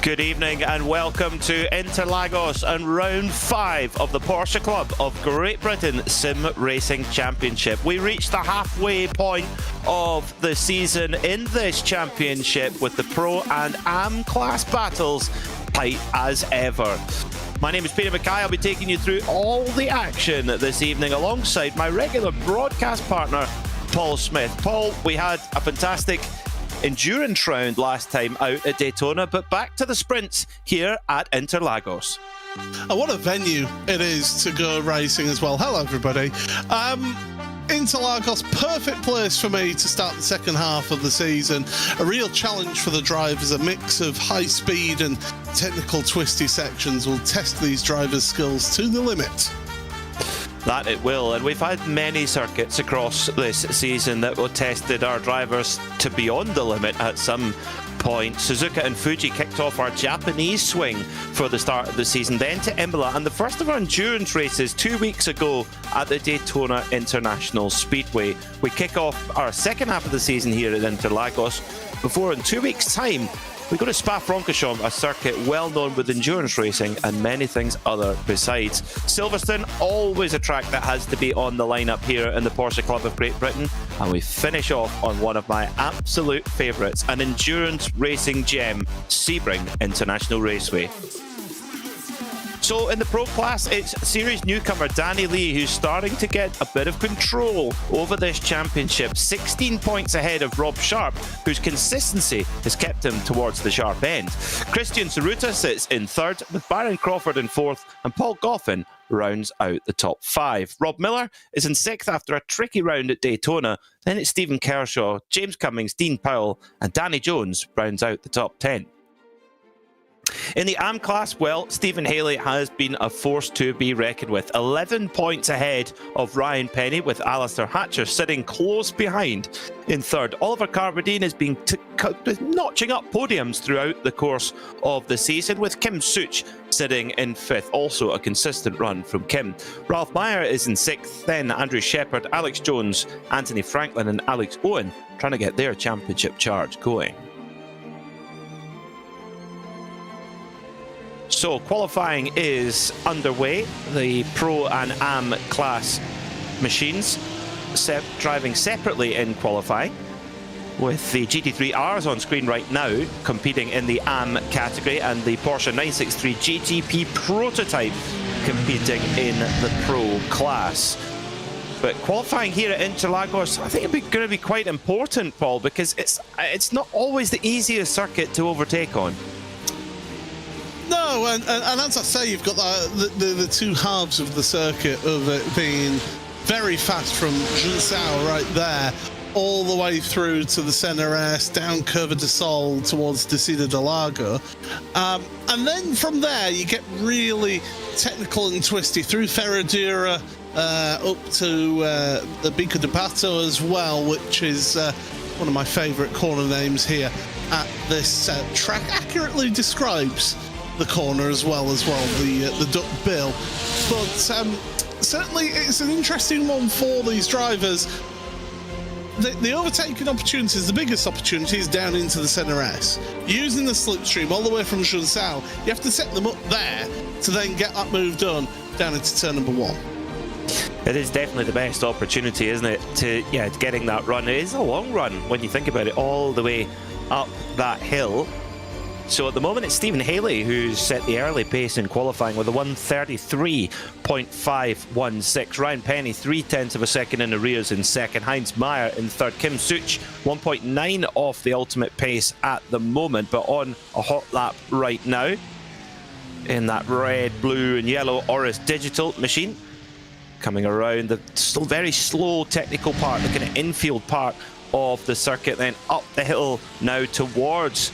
Good evening and welcome to Interlagos and round 5 of the Porsche Club of Great Britain Sim Racing Championship. We reached the halfway point of the season in this championship with the Pro and Am class battles tight as ever. My name is Peter Mackay. I'll be taking you through all the action this evening alongside my regular broadcast partner, Paul Smith. Paul, we had a fantastic endurance round last time out at Daytona, but back to the sprints here at Interlagos. And what a venue it is to go racing as well. Hello, everybody. Interlagos, perfect place for me to start the second half of the season. A real challenge for the drivers. A mix of high speed and technical twisty sections will test these drivers' skills to the limit. That it will, and we've had many circuits across this season that will tested our drivers to beyond the limit at some point. Suzuka and Fuji kicked off our Japanese swing for the start of the season, then to Imola, and the first of our endurance races 2 weeks ago at the Daytona International Speedway. We kick off our second half of the season here at Interlagos before, in 2 weeks' time, we go to Spa-Francorchamps, a circuit well known with endurance racing and many things other besides. Silverstone, always a track that has to be on the lineup here in the Porsche Club of Great Britain. And we finish off on one of my absolute favourites, an endurance racing gem, Sebring International Raceway. So in the pro class, it's series newcomer Danny Lee who's starting to get a bit of control over this championship. 16 points ahead of Rob Sharp, whose consistency has kept him towards the sharp end. Christian Tsuruta sits in third, with Byron Crawford in fourth, and Paul Goffin rounds out the top five. Rob Miller is in sixth after a tricky round at Daytona. Then it's Stephen Kershaw, James Cummings, Dean Powell, and Danny Jones rounds out the top 10. In the AM class, well, Stephen Haley has been a force to be reckoned with. 11 points ahead of Ryan Penny, with Alistair Hatcher sitting close behind in third. Oliver Carbadine has been notching up podiums throughout the course of the season, with Kim Such sitting in fifth. Also a consistent run from Kim. Ralph Meyer is in sixth, then Andrew Shepard, Alex Jones, Anthony Franklin and Alex Owen trying to get their championship charge going. So qualifying is underway. The Pro and AM class machines driving separately in qualifying, with the GT3Rs on screen right now competing in the AM category, and the Porsche 963 GTP prototype competing in the Pro class. But qualifying here at Interlagos, I think it's going to be quite important, Paul, because it's not always the easiest circuit to overtake on. No, and as I say, you've got the two halves of the circuit of it being very fast from Junsao right there, all the way through to the CNRS, down Curva de Sol towards Descida de Lago. And then from there, you get really technical and twisty through Ferradura, up to the Bico de Pato as well, which is one of my favourite corner names here at this track. Accurately describes the corner as well, the duck bill. But certainly it's an interesting one for these drivers. The overtaking opportunities, the biggest opportunity is down into the CNRS. Using the slipstream all the way from Junsao, you have to set them up there to then get that move done down into turn number one. It is definitely the best opportunity, isn't it, to getting that run. It is a long run when you think about it, all the way up that hill. So at the moment it's Stephen Haley who's set the early pace in qualifying with a 1:33.516. Ryan Penny 0.3 of a second in arrears in second. Heinz Meyer in third. Kim Such 1.9 off the ultimate pace at the moment, but on a hot lap right now in that red, blue and yellow Oris Digital machine. Coming around the still very slow technical part, the kind of infield part of the circuit, then up the hill now towards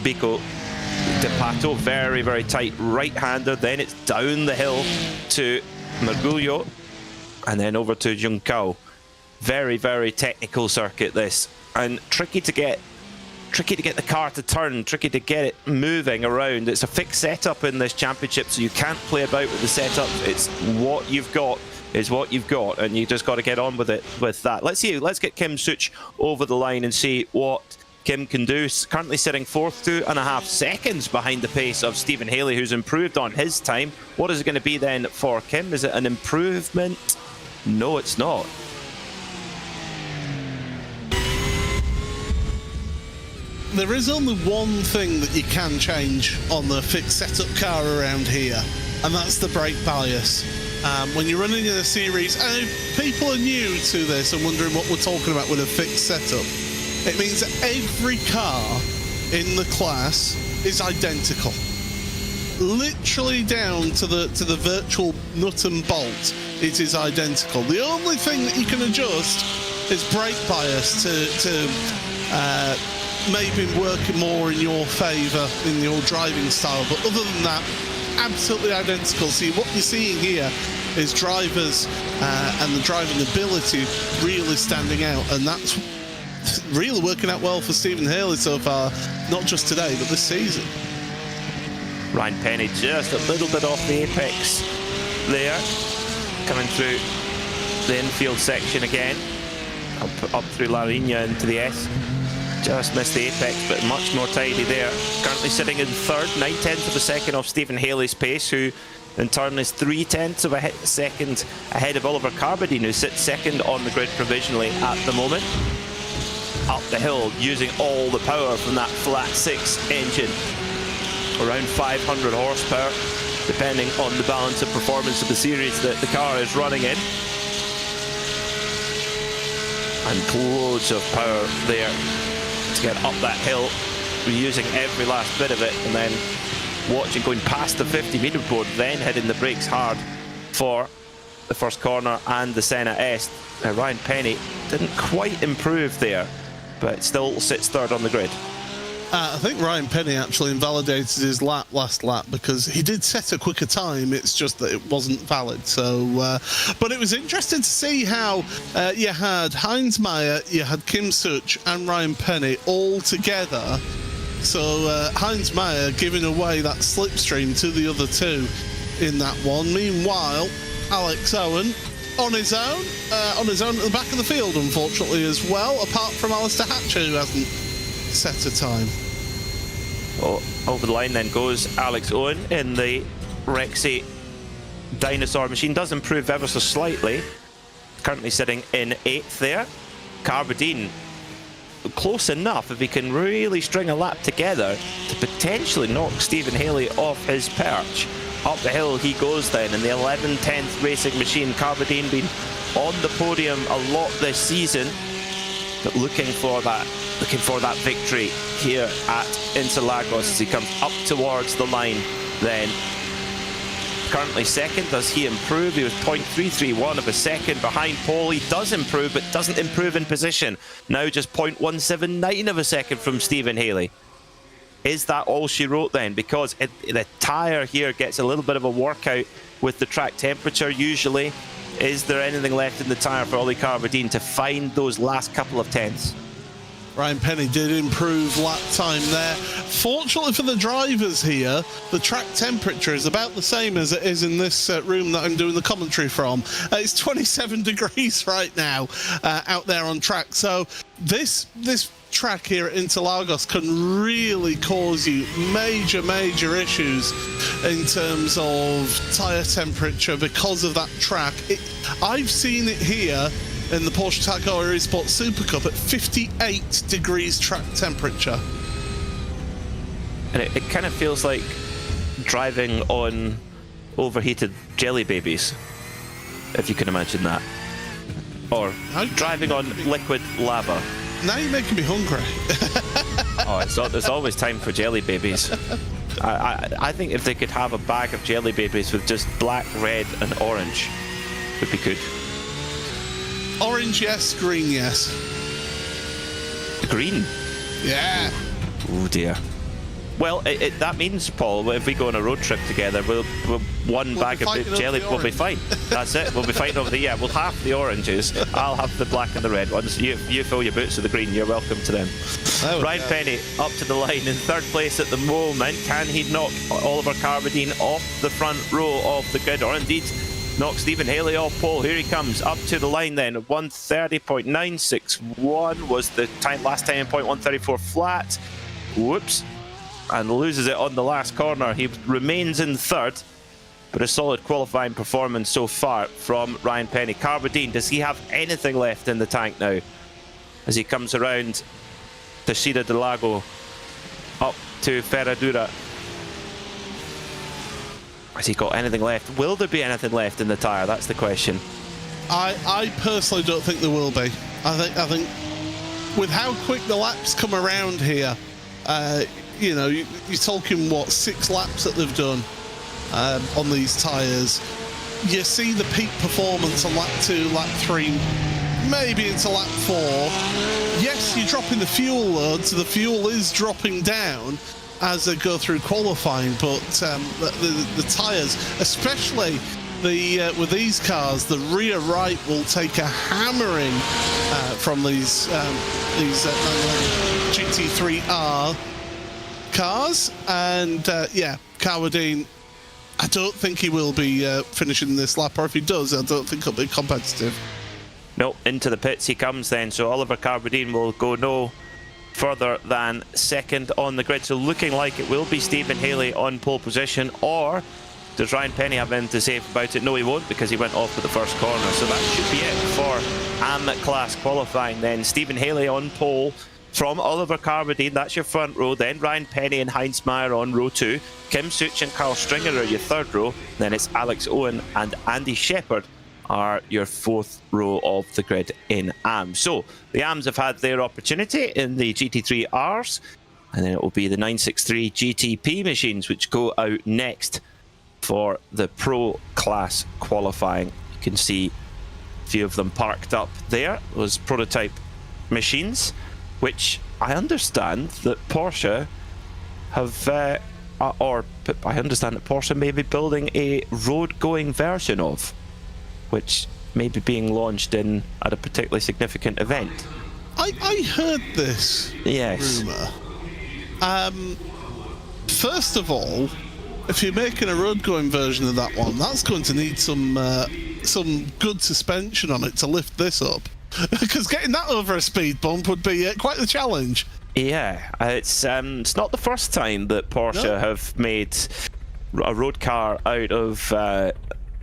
Bico de Pato, very, very tight right-hander. Then it's down the hill to Mergulho and then over to Juncao. Very, very technical circuit this, and tricky to get the car to turn, tricky to get it moving around. It's a fixed setup in this championship, so you can't play about with the setup. It's what you've got is what you've got, and you just got to get on with it with that. Let's get Kim Such over the line and see what Kim can do. Currently sitting fourth, 2.5 seconds behind the pace of Stephen Haley, who's improved on his time. What is it going to be then for Kim? Is it an improvement? No, it's not. There is only one thing that you can change on the fixed setup car around here, and that's the brake bias. When you're running in a series, and if people are new to this and wondering what we're talking about with a fixed setup, it means that every car in the class is identical. literally down to the virtual nut and bolt, it is identical. The only thing that you can adjust is brake bias to maybe work more in your favour in your driving style, but other than that, absolutely identical. See, what you're seeing here is drivers and the driving ability really standing out, and that's really working out well for Stephen Haley so far, not just today, but this season. Ryan Penny just a little bit off the apex there, coming through the infield section again, up through La Rina into the S. Just missed the apex, but much more tidy there. Currently sitting in third, 9/10 of a second off Stephen Haley's pace, who in turn is 3/10 of a second ahead of Oliver Carbadine, who sits second on the grid provisionally at the moment. Up the hill, using all the power from that flat 6 engine. Around 500 horsepower, depending on the balance of performance of the series that the car is running in. And loads of power there to get up that hill, using every last bit of it, and then watching going past the 50-meter board, then hitting the brakes hard for the first corner and the Senna S. Now, Ryan Penny didn't quite improve there, but still sits third on the grid. I think Ryan Penny actually invalidated his last lap because he did set a quicker time, it's just that it wasn't valid. So, but it was interesting to see how you had Heinz Meyer, you had Kim Such and Ryan Penny all together. So Heinz Meyer giving away that slipstream to the other two in that one. Meanwhile, Alex Owen on his own at the back of the field, unfortunately, as well, apart from Alistair Hatcher, who hasn't set a time. Well, over the line then goes Alex Owen in the Rexy Dinosaur machine. Does improve ever so slightly. Currently sitting in 8th there. Carbadine close enough if he can really string a lap together to potentially knock Stephen Haley off his perch. Up the hill he goes then in the 11/10th racing machine. Carbadine been on the podium a lot this season, but looking for that victory here at Interlagos as he comes up towards the line then. Currently second. Does he improve? He was 0.331 of a second behind Paul. He does improve, but doesn't improve in position. Now just 0.179 of a second from Stephen Haley. Is that all she wrote then? Because the tyre here gets a little bit of a workout with the track temperature usually. Is there anything left in the tyre for Ollie Carbadine to find those last couple of tenths? Ryan Penny did improve lap time there. Fortunately for the drivers here, the track temperature is about the same as it is in this room that I'm doing the commentary from. It's 27 degrees right now out there on track. So this track here at Interlagos can really cause you major issues in terms of tyre temperature because of that track. I've seen it here in the Porsche Taycan RaceSpot Super Cup at 58 degrees track temperature. And it kind of feels like driving on overheated jelly babies, if you can imagine that. Or driving on liquid lava. Now you're making me hungry. Oh, there's always time for jelly babies. I think if they could have a bag of jelly babies with just black, red and orange, would be good. Orange, yes. Green, yes. Green? Yeah. Oh dear. Well, that means, Paul, if we go on a road trip together, we'll one bag of jelly, we'll be fine. That's it. We'll be fine over the, we'll have the oranges. I'll have the black and the red ones. You fill your boots with the green. You're welcome to them. Ryan Penny up to the line in third place at the moment. Can he knock Oliver Carbadine off the front row of the grid, or indeed knock Stephen Haley off pole? Here he comes up to the line then. 1:30.961 was the time last time in 0.134 flat. Whoops. And loses it on the last corner. He remains in third, but a solid qualifying performance so far from Ryan Penny. Carbadine, does he have anything left in the tank now as he comes around Teixeira del Lago up to Ferradura? Has he got anything left? Will there be anything left in the tyre? That's the question. I personally don't think there will be. I think with how quick the laps come around here, you know, you're talking, what, 6 laps that they've done on these tyres. You see the peak performance on lap 2, lap 3, maybe into lap 4. Yes, you're dropping the fuel load, so the fuel is dropping down as they go through qualifying, but the tyres, especially with these cars, the rear right will take a hammering from these GT3R cars, and yeah, Carwadine, I don't think he will be finishing this lap, or if he does, I don't think it'll be competitive. No, into the pits he comes then, so Oliver Carwadine will go no further than second on the grid, so looking like it will be Stephen Haley on pole position, or does Ryan Penny have anything to say about it? No, he won't, because he went off at the first corner, so that should be it for AM class qualifying then. Stephen Haley on pole from Oliver Carwadine, that's your front row. Then Ryan Penny and Heinz Meyer on row 2. Kim Such and Carl Stringer are your third row. Then it's Alex Owen and Andy Shepherd are your fourth row of the grid in AM. So the AMs have had their opportunity in the GT3Rs, and then it will be the 963 GTP machines which go out next for the Pro class qualifying. You can see a few of them parked up there, those prototype machines, which I understand that Porsche have, or I understand that Porsche may be building a road-going version of, which may be being launched at a particularly significant event. I heard this rumour. First of all, if you're making a road-going version of that one, that's going to need some good suspension on it to lift this up. Because getting that over a speed bump would be quite the challenge. Yeah, it's not the first time that Porsche have made a road car out of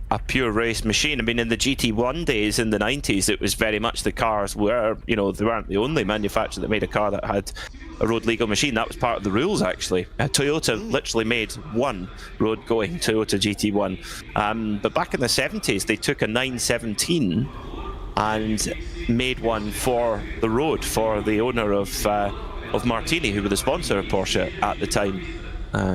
a pure race machine. I mean, in the GT1 days in the 90s, it was very much the cars were, you know, they weren't the only manufacturer that made a car that had a road legal machine. That was part of the rules, actually. Toyota literally made one road going Toyota GT1. But back in the 70s, they took a 917 and made one for the road for the owner of Martini, who were the sponsor of Porsche at the time.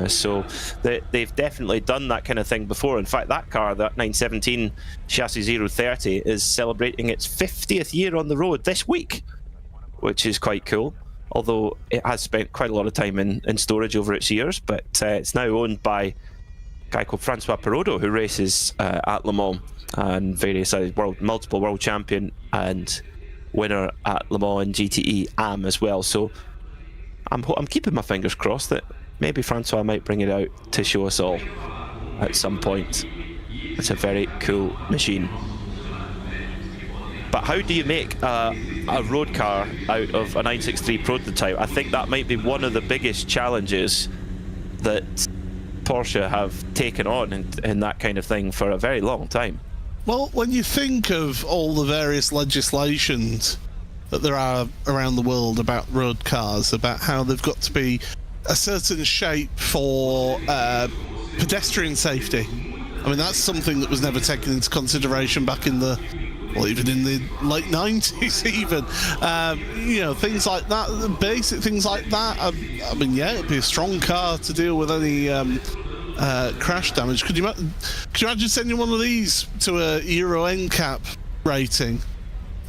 So they've definitely done that kind of thing before. In fact, that car, that 917 Chassis 030, is celebrating its 50th year on the road this week, which is quite cool. Although it has spent quite a lot of time in storage over its years, but it's now owned by a guy called Francois Perraudot, who races at Le Mans and various multiple world champion and winner at Le Mans and GTE AM as well. So I'm keeping my fingers crossed that maybe Francois might bring it out to show us all at some point. It's a very cool machine. But how do you make a road car out of a 963 prototype? I think that might be one of the biggest challenges that Porsche have taken on in that kind of thing for a very long time. Well, when you think of all the various legislations that there are around the world about road cars, about how they've got to be a certain shape for pedestrian safety. I mean, that's something that was never taken into consideration back in the, well, even in the late 90s even. You know, things like that, basic things like that. I mean, yeah, it'd be a strong car to deal with any crash damage. Could you imagine sending one of these to a Euro NCAP rating?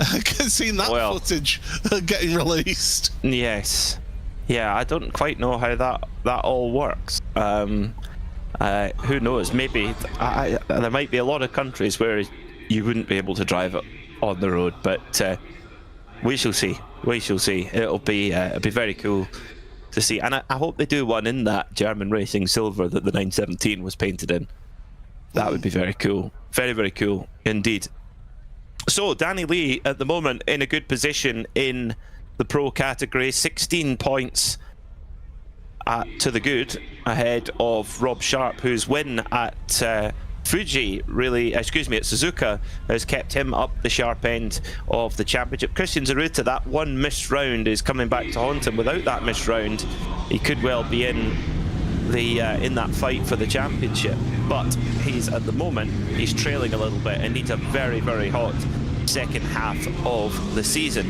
Seeing that footage getting released. Yes. Yeah, I don't quite know how that all works. Who knows? Maybe there might be a lot of countries where you wouldn't be able to drive it on the road, but we shall see. We shall see. It'll be very cool to see, and I hope they do one in that German racing silver that the 917 was painted in. That would be very cool. Very, very cool indeed. So Danny Lee at the moment in a good position in the pro category, 16 points to the good, ahead of Rob Sharp, whose win at at Suzuka has kept him up the sharp end of the championship. Christian Zaruta, that one missed round is coming back to haunt him. Without that missed round, he could well be in that fight for the championship, but he's at the moment he's trailing a little bit and needs a very, very hot second half of the season.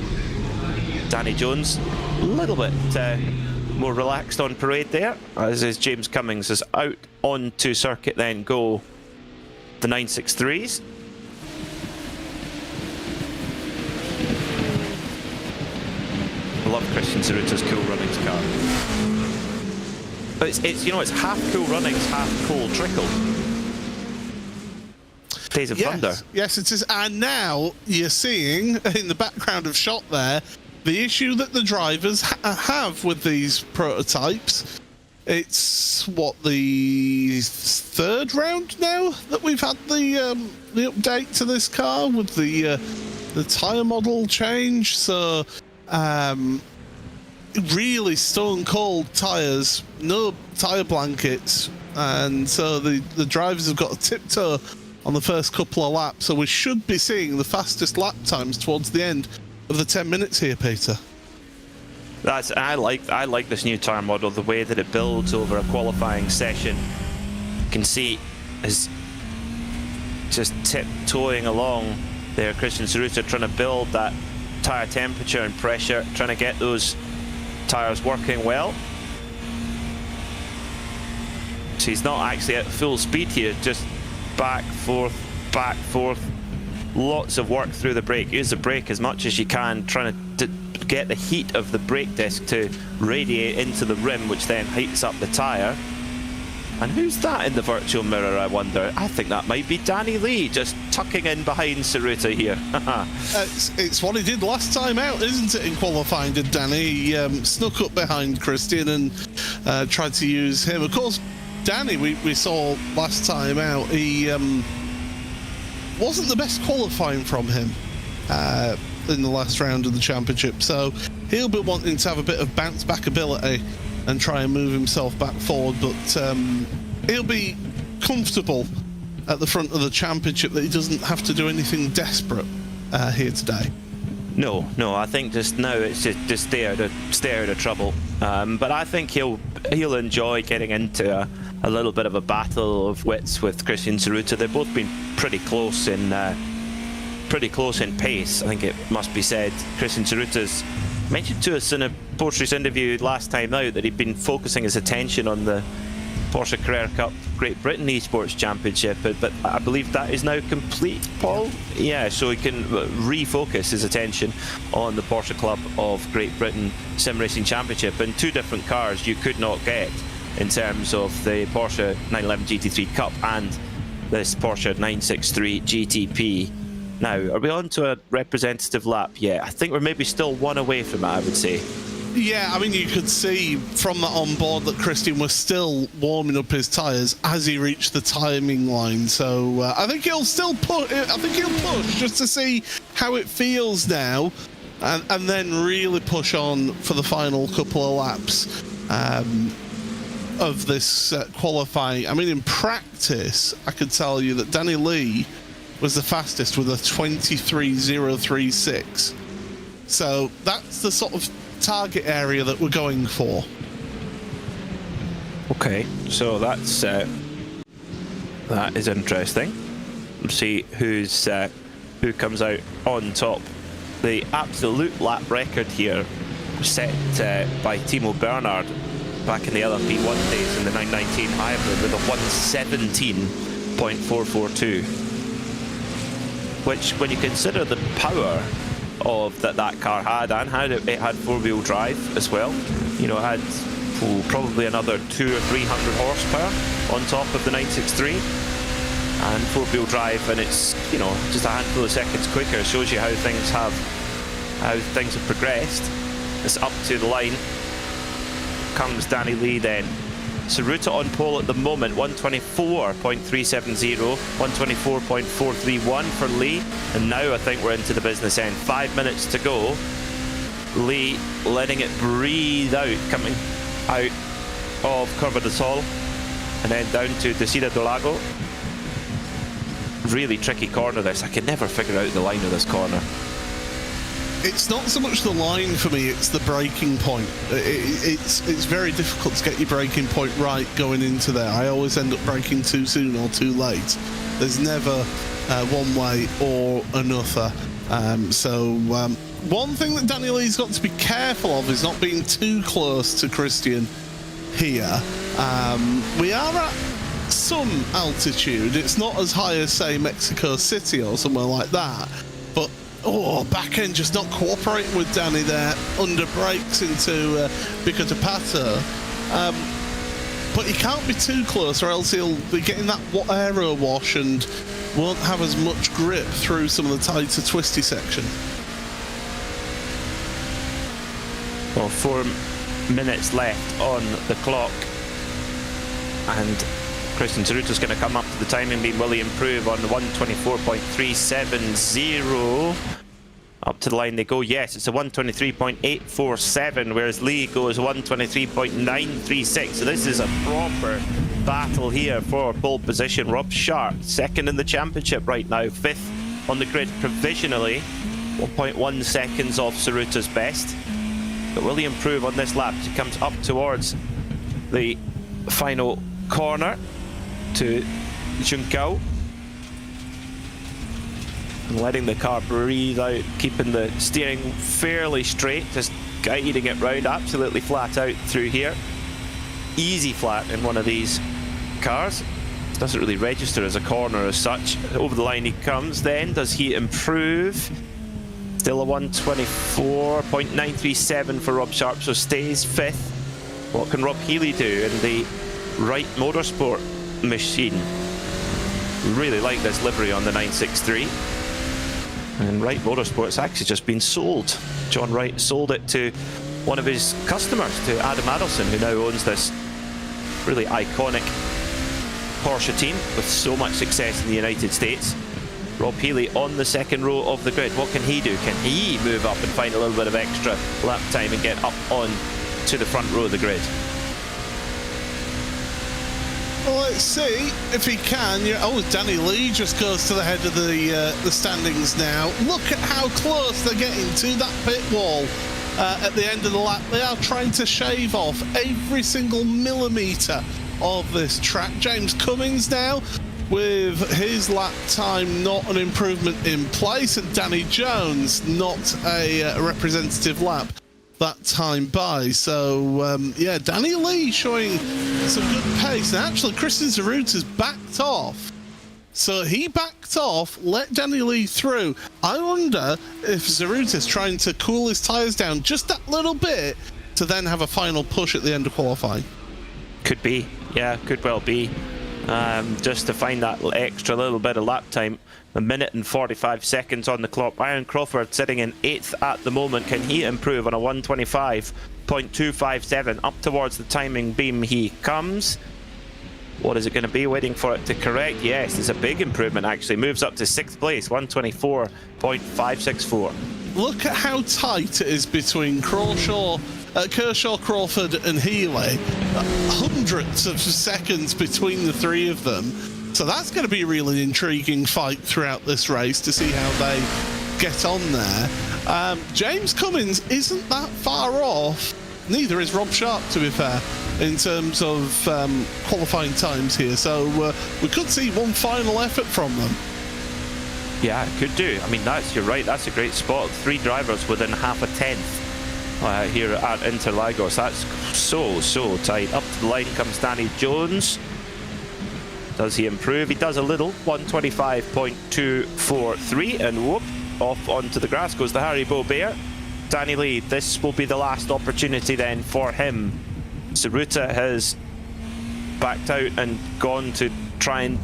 Danny Jones, a little bit more relaxed on parade there, as is James Cummings is out onto circuit. Then go the 963s. I love Christian Ceruta's Cool Runnings car. But it's you know, it's half Cool Runnings, half Cool Trickle. Days of Thunder. Yes, it is. And now you're seeing in the background of shot there the issue that the drivers have with these prototypes. It's what, the third round now that we've had the update to this car with the tyre model change. So really stone cold tyres, no tyre blankets, and so the drivers have got to tiptoe on the first couple of laps. So we should be seeing the fastest lap times towards the end of the 10 minutes here, Peter. I like this new tyre model, the way that it builds over a qualifying session. You can see is just tiptoeing along there. Christian Ceruta trying to build that tyre temperature and pressure, trying to get those tyres working well. So he's not actually at full speed here, just back, forth, lots of work through the brake. Use the brake as much as you can, trying to get the heat of the brake disc to radiate into the rim, which then heats up the tyre. And who's that in the virtual mirror, I wonder? I think that might be Danny Lee, just tucking in behind Ceruta here. It's what he did last time out, isn't it, in qualifying, did Danny? He snuck up behind Christian and tried to use him. Of course, Danny, we saw last time out, he wasn't the best qualifying from him in the last round of the championship, so he'll be wanting to have a bit of bounce back ability and try and move himself back forward, but he'll be comfortable at the front of the championship that he doesn't have to do anything desperate here today. No, I think just now it's just stay out of trouble. But I think he'll enjoy getting into a little bit of a battle of wits with Christian Ceruta. They've both been pretty close in pace. I think it must be said. Christian Ceruta's mentioned to us in a Porsche interview last time out that he'd been focusing his attention on the Porsche Carrera Cup Great Britain Esports Championship, but I believe that is now complete, Paul? Yeah, so he can refocus his attention on the Porsche Club of Great Britain Sim Racing Championship, and two different cars you could not get in terms of the Porsche 911 GT3 Cup and this Porsche 963 GTP. Now, are we on to a representative lap yet? I think we're maybe still one away from it, I would say. Yeah, I mean, you could see from that on board that Christian was still warming up his tyres as he reached the timing line. So I think he'll still push. I think he'll push just to see how it feels now, and then really push on for the final couple of laps of this qualifying. I mean, in practice, I could tell you that Danny Lee was the fastest with a 23.036. So that's the sort of target area that we're going for. Okay, so that's that is interesting. Let's see who comes out on top. The absolute lap record here set by Timo Bernhard back in the LMP1 days in the 919 hybrid with a 117.442, which, when you consider the power of that car had, and it had four-wheel drive as well, you know, it had probably another 200 or 300 horsepower on top of the 963, and four-wheel drive, and it's, you know, just a handful of seconds quicker. It shows you how things have progressed. It's up to the line comes Danny Lee then. Ceruta on pole at the moment, 124.370, 124.431 for Lee, and now I think we're into the business end. 5 minutes to go. Lee letting it breathe out, coming out of Curva de Sol and then down to Descida do Lago. Really tricky corner this. I can never figure out the line of this corner. It's not so much the line for me, it's the braking point. It's very difficult to get your braking point right going into there. I always end up braking too soon or too late. There's never one way or another. One thing that Danny Lee's got to be careful of is not being too close to Christian here. We are at some altitude. It's not as high as, say, Mexico City or somewhere like that. But, back end just not cooperating with Danny there. Under brakes into Pico de Pato. But he can't be too close or else he'll be getting that aero wash and won't have as much grip through some of the tighter twisty section. Well, 4 minutes left on the clock, and Christian Cerruta's going to come up to the timing beam. Will he improve on the 124.370? Up to the line they go. Yes, it's a 123.847, whereas Lee goes 123.936. So this is a proper battle here for pole position. Rob Sharp, second in the championship right now, fifth on the grid provisionally, 1.1 seconds off Cerruta's best. But will he improve on this lap as he comes up towards the final corner to Juncao? And letting the car breathe out, keeping the steering fairly straight, just guiding it round, absolutely flat out through here. Easy flat in one of these cars. Doesn't really register as a corner as such. Over the line he comes then. Does he improve? Still a 124.937 for Rob Sharp, so stays fifth. What can Rob Healy do in the Wright Motorsport machine? Really like this livery on the 963. And Wright Motorsport's actually just been sold. John Wright sold it to one of his customers, to Adam Adelson, who now owns this really iconic Porsche team with so much success in the United States. Rob Healy on the second row of the grid. What can he do? Can he move up and find a little bit of extra lap time and get up on to the front row of the grid? Well, let's see if he can. Danny Lee just goes to the head of the standings now. Look at how close they're getting to that pit wall at the end of the lap. They are trying to shave off every single millimetre of this track. James Cummings now with his lap time not an improvement in place, and Danny Jones not a representative lap that time by. So yeah, Danny Lee showing some good pace, and actually Christian Cerruta's backed off. So he backed off, let Danny Lee through. I wonder if Cerruta's trying to cool his tyres down just that little bit to then have a final push at the end of qualifying. Could be, yeah, could well be. Just to find that extra little bit of lap time. A minute and 45 seconds on the clock. Byron Crawford sitting in 8th at the moment. Can he improve on a 125.257? Up towards the timing beam he comes. What is it going to be? Waiting for it to correct. Yes, it's a big improvement actually. Moves up to 6th place, 124.564. Look at how tight it is between Kershaw, Crawford and Healy. Hundreds of seconds between the three of them. So that's going to be a really intriguing fight throughout this race to see how they get on there. James Cummings isn't that far off. Neither is Rob Sharp, to be fair, in terms of qualifying times here. So we could see one final effort from them. Yeah, it could do. I mean, you're right. That's a great spot. 3 drivers within half a tenth here at Interlagos. That's so tight. Up to the line comes Danny Jones. Does he improve? He does a little. 125.243, and whoop, off onto the grass goes the Haribo Bear. Danny Lee, this will be the last opportunity then for him. Cerruta has backed out and gone to try and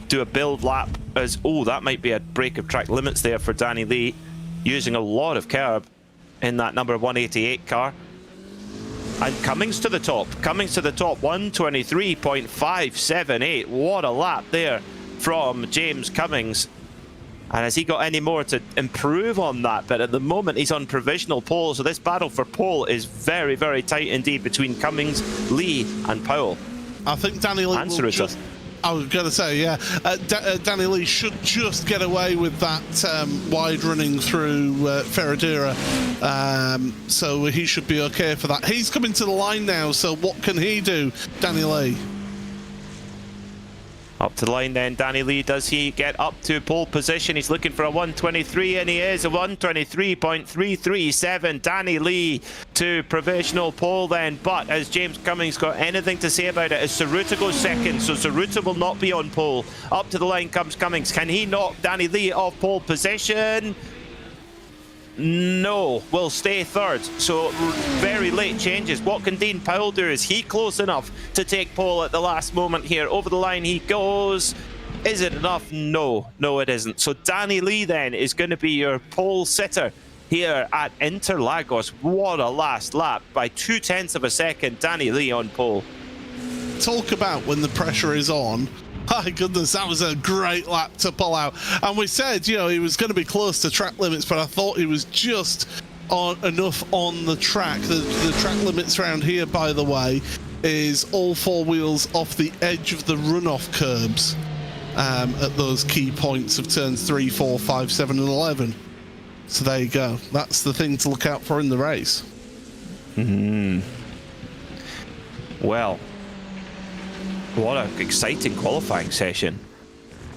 do a build lap as, that might be a break of track limits there for Danny Lee, using a lot of curb in that number 188 car. And Cummings to the top, 123.578. What a lap there from James Cummings. And has he got any more to improve on that? But at the moment he's on provisional pole, so this battle for pole is very, very tight indeed between Cummings, Lee and Powell. I think Danny Lee and Cerruta. I was going to say, yeah, Danny Lee should just get away with that wide running through Ferradura, so he should be okay for that. He's coming to the line now, so what can he do, Danny Lee? Up to the line then, Danny Lee. Does he get up to pole position? He's looking for a 123, and he is a 123.337. Danny Lee to provisional pole then. But has James Cummings got anything to say about it? As Tsuruta goes second, so Tsuruta will not be on pole. Up to the line comes Cummings. Can he knock Danny Lee off pole position? No, will stay third. So very late changes. What can Dean Powell do? Is he close enough to take pole at the last moment here? Over the line he goes. Is it enough? No, it isn't. So Danny Lee then is going to be your pole sitter here at Interlagos. What a last lap. By 0.2 of a second, Danny Lee on pole. Talk about when the pressure is on. My goodness, that was a great lap to pull out. And we said, you know, he was going to be close to track limits, but I thought he was just enough on the track. The track limits around here, by the way, is all four wheels off the edge of the runoff curbs at those key points of turns 3, 4, 5, 7, and 11. So there you go. That's the thing to look out for in the race. Well, what an exciting qualifying session.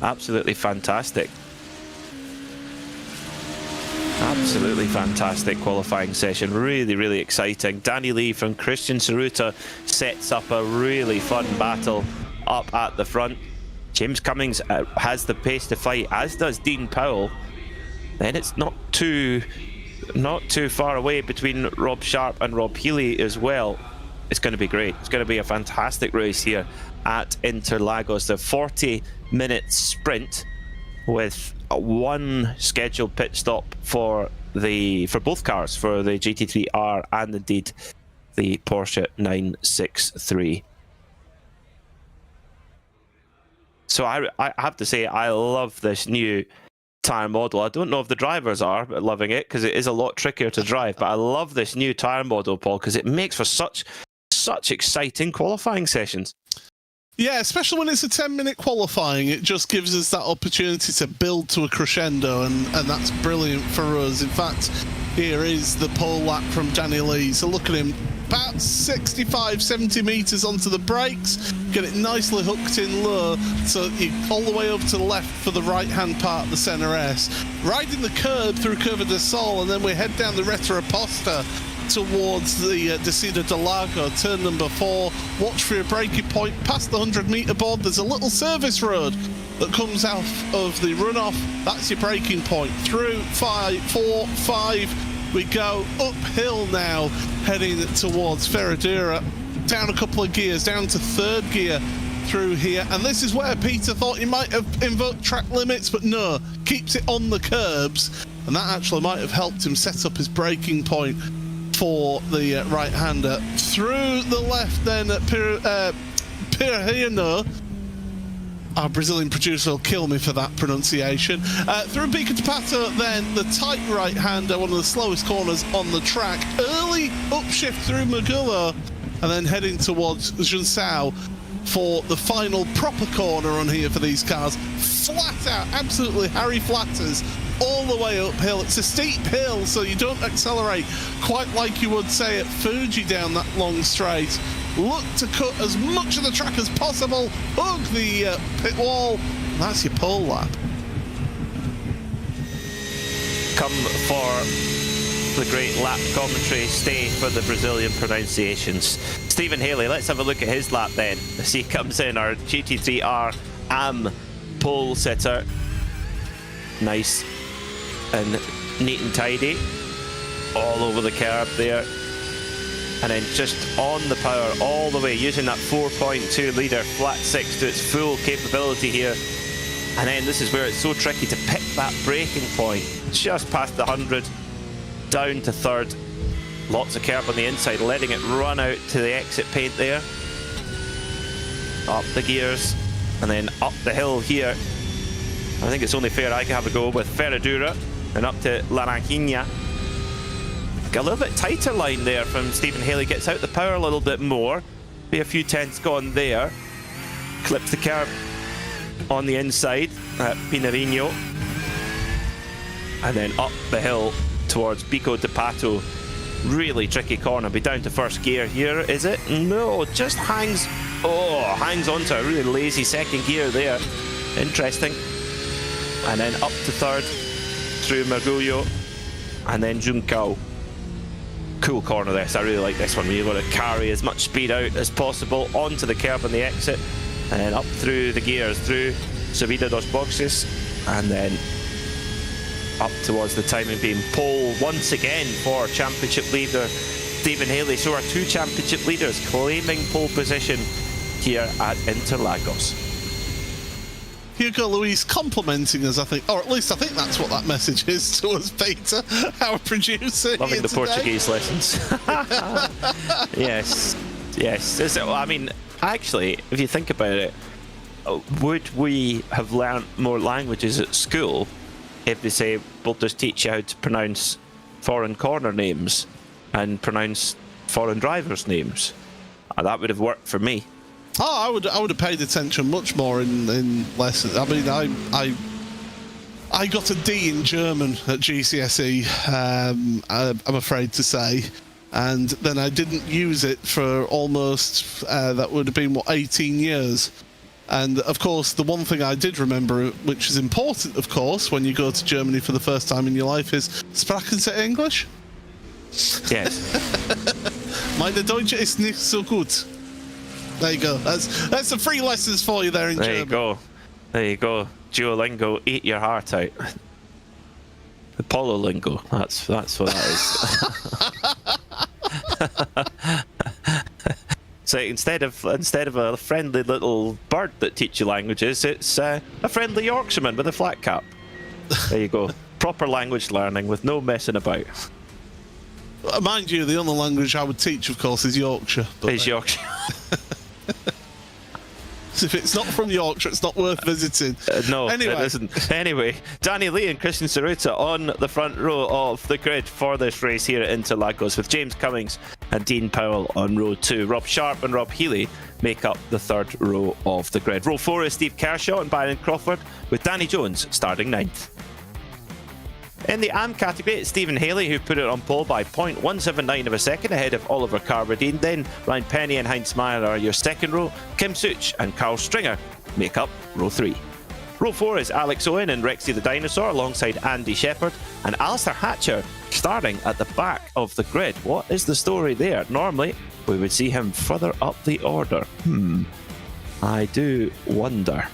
Absolutely fantastic. Absolutely fantastic qualifying session. Really exciting. Danny Lee from Christian Tsuruta sets up a really fun battle up at the front. James Cummings has the pace to fight, as does Dean Powell. Then it's not too far away between Rob Sharp and Rob Healy as well. It's going to be great. It's going to be a fantastic race here at Interlagos. The 40-minute sprint with one scheduled pit stop for both cars, for the GT3R and indeed the Porsche 963. So I have to say, I love this new tyre model. I don't know if the drivers are loving it, because it is a lot trickier to drive, but I love this new tyre model, Paul, because it makes for such exciting qualifying sessions. Yeah, especially when it's a 10-minute qualifying, it just gives us that opportunity to build to a crescendo, and that's brilliant for us. In fact, here is the pole lap from Danny Lee. So look at him, about 65, 70 metres onto the brakes, get it nicely hooked in low, so all the way over to the left for the right-hand part of the Senna S. Riding the curb through Curva del Sol, and then we head down the Retroposta towards the Descida del Lago, turn number 4. Watch for your braking point. Past the 100-metre board, there's a little service road that comes out of the runoff. That's your braking point. Through 5, 4, 5, we go uphill now, heading towards Ferradura. Down a couple of gears, down to third gear through here. And this is where Peter thought he might have invoked track limits, but no, keeps it on the curbs. And that actually might have helped him set up his braking point for the right-hander. Through the left then at Pirreno. Our Brazilian producer will kill me for that pronunciation. Through Pico de Pato then, the tight right-hander, one of the slowest corners on the track. Early upshift through Magullo, and then heading towards Junsao for the final proper corner on here for these cars. Flat out, absolutely Harry Flatters all the way uphill. It's a steep hill, so you don't accelerate quite like you would say at Fuji down that long straight. Look to cut as much of the track as possible, hug the pit wall. That's your pole lap. Come for the great lap commentary, stay for the Brazilian pronunciations. Stephen Haley, let's have a look at his lap then, as he comes in, our GT3R AM pole sitter. Nice and neat and tidy, all over the curb there, and then just on the power all the way, using that 4.2 litre flat 6 to its full capability here. And then this is where it's so tricky to pick that braking point, just past the 100, down to third, lots of curb on the inside, letting it run out to the exit paint there, up the gears, and then up the hill here. I think it's only fair I can have a go with Ferradura and up to Laranjinha. Got a little bit tighter line there from Stephen Haley, gets out the power a little bit more. Be a few tenths gone there. Clips the curb on the inside at Pinarino. And then up the hill towards Pico de Pato. Really tricky corner. Be down to first gear here, is it? No, just hangs Oh, hangs on to a really lazy second gear there. Interesting. And then up to third through Mergulho and then Juncao. Cool corner this. I really like this one. You've got to carry as much speed out as possible onto the curb on the exit and then up through the gears, through Subida dos Boxes, and then up towards the timing beam. Pole once again for championship leader Stephen Haley. So our two championship leaders claiming pole position here at Interlagos. Hugo Luis complimenting us, I think, or at least I think that's what that message is to us, Peter, our producer. Loving the today. Portuguese lessons. Yes, yes. I mean, actually, if you think about it, would we have learnt more languages at school if they say, we'll just teach you how to pronounce foreign corner names and pronounce foreign drivers' names? That would have worked for me. Oh, I would have paid attention much more in lessons. I mean, I got a D in German at GCSE. I'm afraid to say, and then I didn't use it for almost that would have been 18 years. And of course, the one thing I did remember, which is important, of course, when you go to Germany for the first time in your life, is Sprachen Sie English? Yes. Meine Deutsche ist nicht so gut. There you go. That's the free lessons for you there in German. There you go. There you go. Duolingo, eat your heart out. The Polo lingo. That's what that is. So instead of a friendly little bird that teaches you languages, it's a friendly Yorkshireman with a flat cap. There you go. Proper language learning with no messing about. Mind you, the only language I would teach, of course, is Yorkshire. Is Yorkshire. If it's not from Yorkshire, it's not worth visiting. No, anyway. It isn't. Anyway, Danny Lee and Christian Saruta on the front row of the grid for this race here at Interlagos, with James Cummings and Dean Powell on row 2. Rob Sharp and Rob Healy make up the third row of the grid. Row 4 is Steve Kershaw and Byron Crawford, with Danny Jones starting 9th. In the AM category, it's Stephen Haley who put it on pole by 0.179 of a second ahead of Oliver Carradine. Then Ryan Penny and Heinz Meyer are your second row. Kim Such and Carl Stringer make up row 3. Row 4 is Alex Owen and Rexy the Dinosaur alongside Andy Shepherd and Alistair Hatcher starting at the back of the grid. What is the story there? Normally, we would see him further up the order. I do wonder.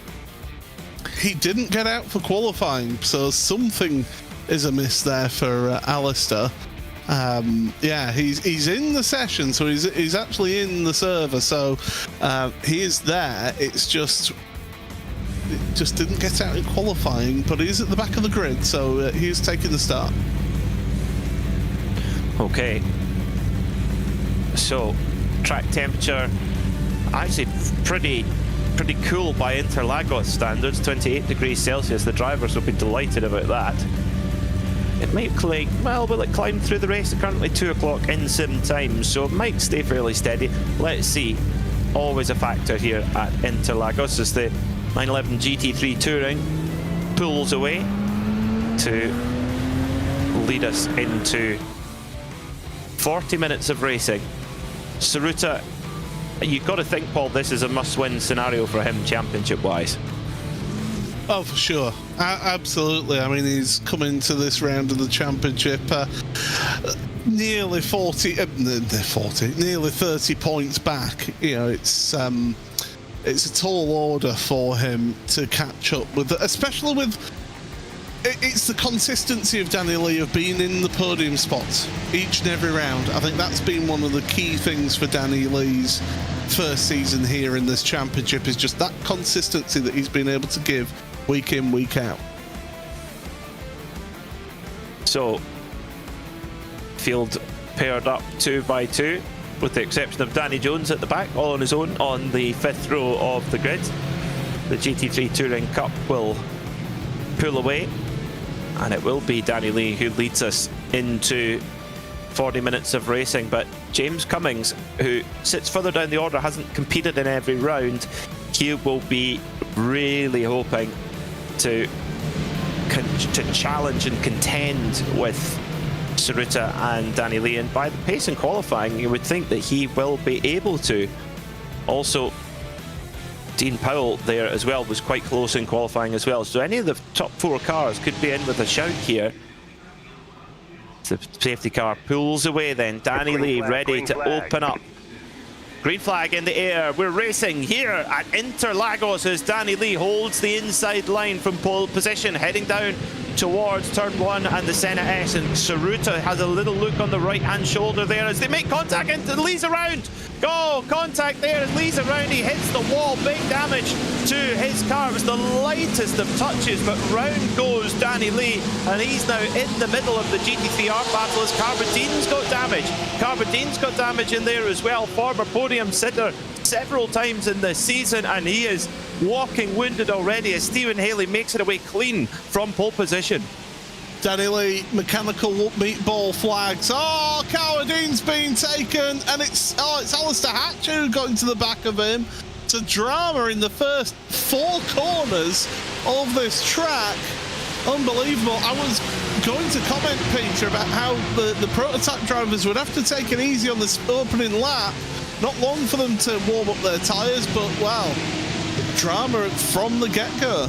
He didn't get out for qualifying, so something is amiss there for Alistair. Yeah, he's in the session, so he's actually in the server, so he is there. It just didn't get out in qualifying, but he's at the back of the grid, so he's taking the start. Okay, so track temperature actually pretty cool by Interlagos standards, 28 degrees Celsius. The drivers will be delighted about that. It might climb, well, will it climb through the race? Currently 2 o'clock in sim time, so it might stay fairly steady. Let's see. Always a factor here at Interlagos as the 911 GT3 Touring pulls away to lead us into 40 minutes of racing. Saruta, you've got to think, Paul, this is a must-win scenario for him championship-wise. Oh, for sure. Absolutely. I mean, he's coming to this round of the championship nearly 30 points back. You know, it's a tall order for him to catch up with, especially with. It's the consistency of Danny Lee of being in the podium spots each and every round. I think that's been one of the key things for Danny Lee's first season here in this championship, is just that consistency that he's been able to give week in, week out. So, field paired up 2 by 2, with the exception of Danny Jones at the back, all on his own on the 5th row of the grid. The GT3 Touring Cup will pull away, and it will be Danny Lee who leads us into 40 minutes of racing. But James Cummings, who sits further down the order, hasn't competed in every round. He will be really hoping to challenge and contend with Saruta and Danny Lee, and by the pace in qualifying you would think that he will be able to. Also, Dean Powell there as well was quite close in qualifying as well. So any of the top 4 cars could be in with a shout here. The safety car pulls away then. Danny Lee ready to open up. Green flag in the air. We're racing here at Interlagos as Danny Lee holds the inside line from pole position, heading down towards turn 1 and the Senna S, and Saruta has a little look on the right hand shoulder there as they make contact, and Lee's around. Go, contact there as Lee's around, he hits the wall, big damage to his car. It was the lightest of touches, but round goes Danny Lee, and he's now in the middle of the GT3R battle as Carbone's got damage. Carbone's got damage in there as well, former podium sitter several times in this season, and he is walking wounded already as Stephen Haley makes it away clean from pole position. Danny Lee, mechanical meatball flags. Oh, Carbone's been taken, and it's Alistair Hatcher who got into the back of him. It's a drama in the first 4 corners of this track. Unbelievable. I was going to comment, Peter, about how the prototype drivers would have to take it easy on this opening lap. Not long for them to warm up their tyres, but wow, drama from the get-go.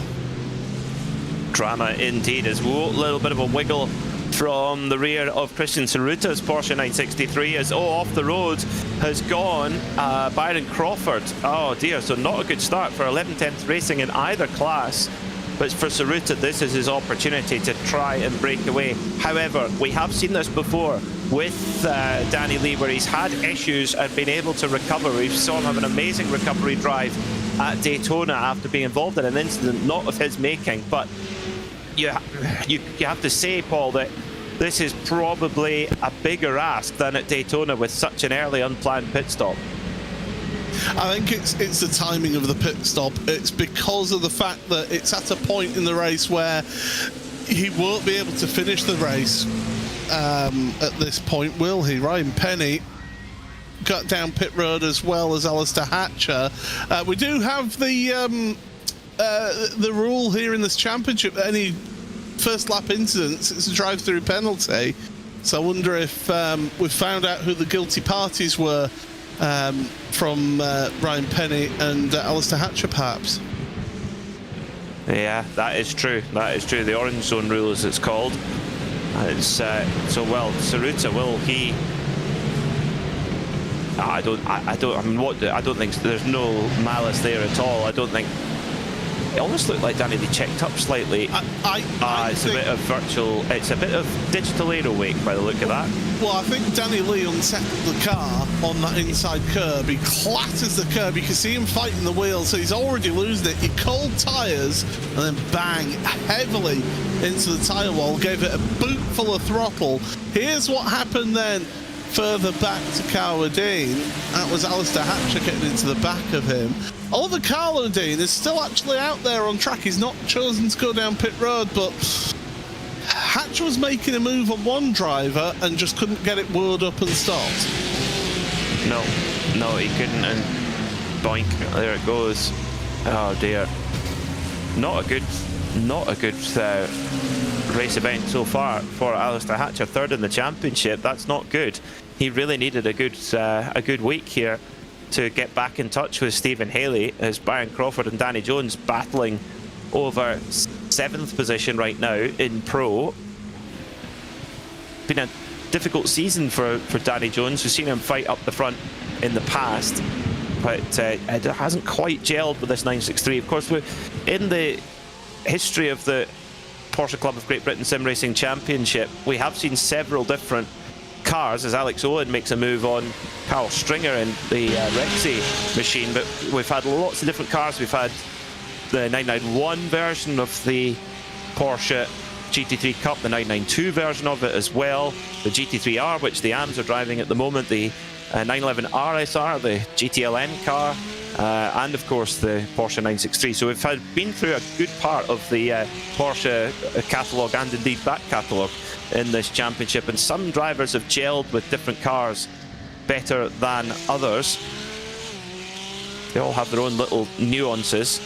Drama indeed, as a little bit of a wiggle from the rear of Christian Saruta's Porsche 963 as off the road has gone Byron Crawford. Oh dear, so not a good start for 11/10 racing in either class. But for Saruta, this is his opportunity to try and break away. However, we have seen this before with Danny Lee, where he's had issues and been able to recover. We saw him have an amazing recovery drive at Daytona after being involved in an incident not of his making. But you have to say, Paul, that this is probably a bigger ask than at Daytona with such an early unplanned pit stop. I think it's the timing of the pit stop. It's because of the fact that it's at a point in the race where he won't be able to finish the race at this point, will he? Ryan Penny got down pit road as well as Alistair Hatcher. We do have the rule here in this championship that any first lap incidents, it's a drive-through penalty. So I wonder if we've found out who the guilty parties were from Ryan Penny and Alistair Hatcher, perhaps. Yeah, that is true. That is true. The orange zone rule, as it's called. It's so well. Saruta, will he? I don't think there's no malice there at all. I don't think. It almost looked like Danny Lee checked up slightly. It's a bit of virtual. It's a bit of digital aero wake by the look of that. Well, I think Danny Lee unsettled the car on that inside curb. He clatters the curb. You can see him fighting the wheel, so he's already losing it. He cold tyres and then bang heavily into the tyre wall. Gave it a boot full of throttle. Here's what happened then. Further back to Carbone, that was Alistair Hatcher getting into the back of him. Oliver Carlodine is still actually out there on track. He's not chosen to go down pit road, but Hatcher was making a move on one driver and just couldn't get it whirled up and stopped. No, he couldn't, and boink, there it goes. Oh dear. Not a good race event so far for Alistair Hatcher. Third in the championship. That's not good. He really needed a good week here to get back in touch with Stephen Haley, as Byron Crawford and Danny Jones battling over 7th position right now in Pro. Been a difficult season for Danny Jones. We've seen him fight up the front in the past, but it hasn't quite gelled with this 963. Of course, in the history of the Porsche Club of Great Britain Sim Racing Championship, we have seen several different cars as Alex Owen makes a move on Carl Stringer in the Rexy machine, but we've had lots of different cars. We've had the 991 version of the Porsche GT3 Cup, the 992 version of it as well, the GT3R, which the AMs are driving at the moment, the 911 RSR, the GTLN car, and of course the Porsche 963. So we've been through a good part of the Porsche catalogue and indeed back catalogue in this championship, and some drivers have gelled with different cars better than others. They all have their own little nuances.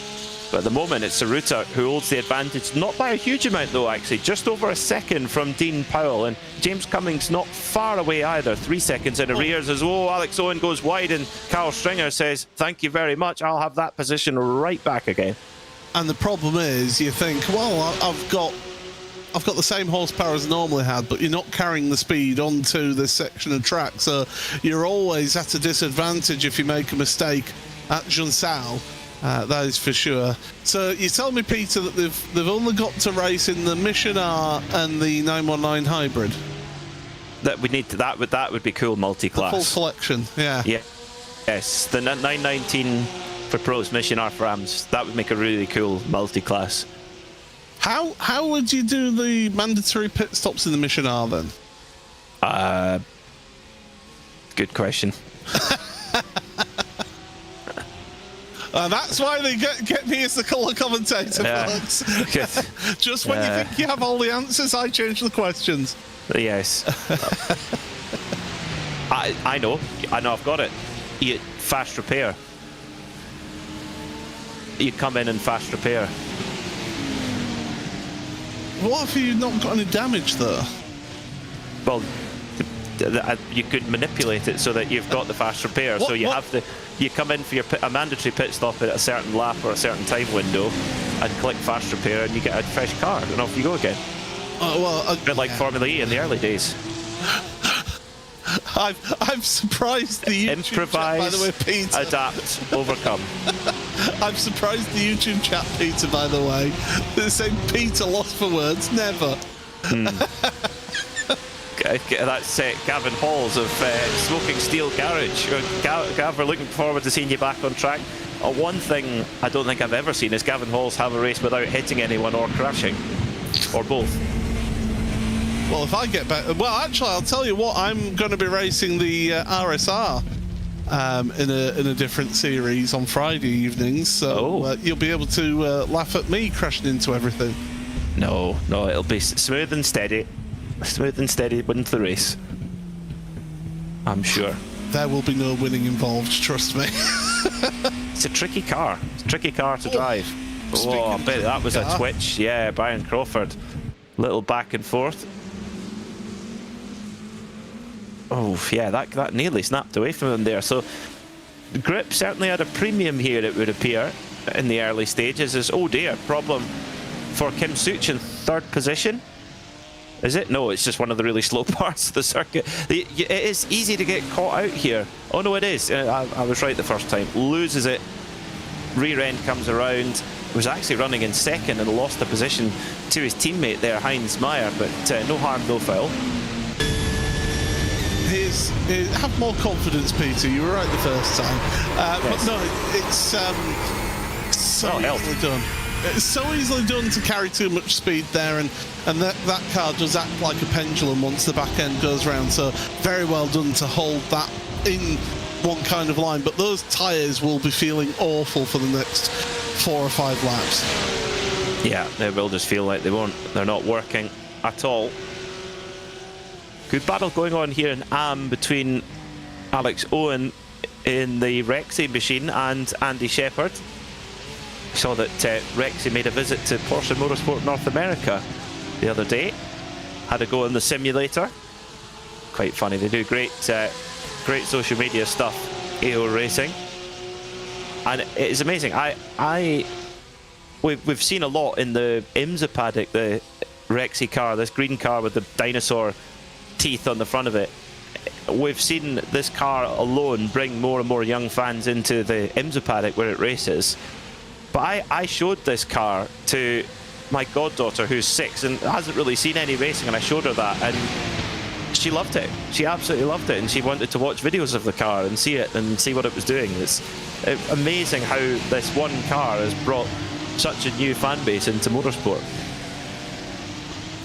But at the moment, it's Saruta who holds the advantage, not by a huge amount though, actually, just over a second from Dean Powell. And James Cummings not far away either, 3 seconds in arrears as well. Alex Owen goes wide and Carl Stringer says, thank you very much, I'll have that position right back again. And the problem is, you think, well, I've got the same horsepower as I normally had, but you're not carrying the speed onto this section of track, so you're always at a disadvantage if you make a mistake at Junsao. That is for sure. So you tell me, Peter, that they've only got to race in the Mission R and the 919 hybrid. That we need to, that would be cool, multi-class. The full collection, yeah. Yeah. Yes, the 919 for pros, Mission R for AMs. That would make a really cool multi-class. How would you do the mandatory pit stops in the Mission R then? Good question. That's why they get me as the colour commentator, folks. Just when you think you have all the answers, I change the questions. Yes. I know, I've got it. Fast repair. You come in and fast repair. What if you've not got any damage though? Well, you could manipulate it so that you've got the fast repair. So you come in for a mandatory pit stop at a certain lap or a certain time window, and click fast repair, and you get a fresh car, and off you go again. A bit like Formula E in the early days. I'm surprised the YouTube improvise, chat, by the way, Peter. Adapt, overcome. I'm surprised the YouTube chat, Peter, by the way. They're saying Peter lost for words, never. That's Gavin Halls of Smoking Steel Garage. Gav, we're looking forward to seeing you back on track. One thing I don't think I've ever seen is Gavin Halls have a race without hitting anyone or crashing, or both. Well, if I get back, well, actually, I'll tell you what. I'm going to be racing the RSR in a different series on Friday evenings, so you'll be able to laugh at me crashing into everything. No, it'll be smooth and steady. Smooth and steady wins the race, I'm sure. There will be no winning involved, trust me. It's a tricky car. It's a tricky car to drive. I bet that was a twitch. Yeah, Brian Crawford. Little back and forth. Oh, yeah, that nearly snapped away from him there. So the grip certainly had a premium here, it would appear, in the early stages. Is, oh dear, problem for Kim Such in third position. Is it? No, it's just one of the really slow parts of the circuit. It is easy to get caught out here. Oh no, it is. I was right the first time. Loses it. Rear end comes around. Was actually running in second and lost the position to his teammate there, Heinz Meyer. But no harm, no foul. Have more confidence, Peter. You were right the first time. Yes. But no, it's so easily done. It's so easily done to carry too much speed there, and that car does act like a pendulum once the back end goes round, so very well done to hold that in one kind of line. But those tyres will be feeling awful for the next 4 or 5 laps. Yeah, they will just feel like they're not working at all. Good battle going on here in Am between Alex Owen in the Rexy machine and Andy Shepherd. Saw that Rexy made a visit to Porsche Motorsport North America the other day. Had a go in the simulator. Quite funny. They do great social media stuff, AO Racing. And it is amazing. We've seen a lot in the IMSA paddock, the Rexy car, this green car with the dinosaur teeth on the front of it. We've seen this car alone bring more and more young fans into the IMSA paddock where it races. But I showed this car to my goddaughter who's 6 and hasn't really seen any racing, and I showed her that and she loved it. She absolutely loved it, and she wanted to watch videos of the car and see it and see what it was doing. It's amazing how this one car has brought such a new fan base into motorsport.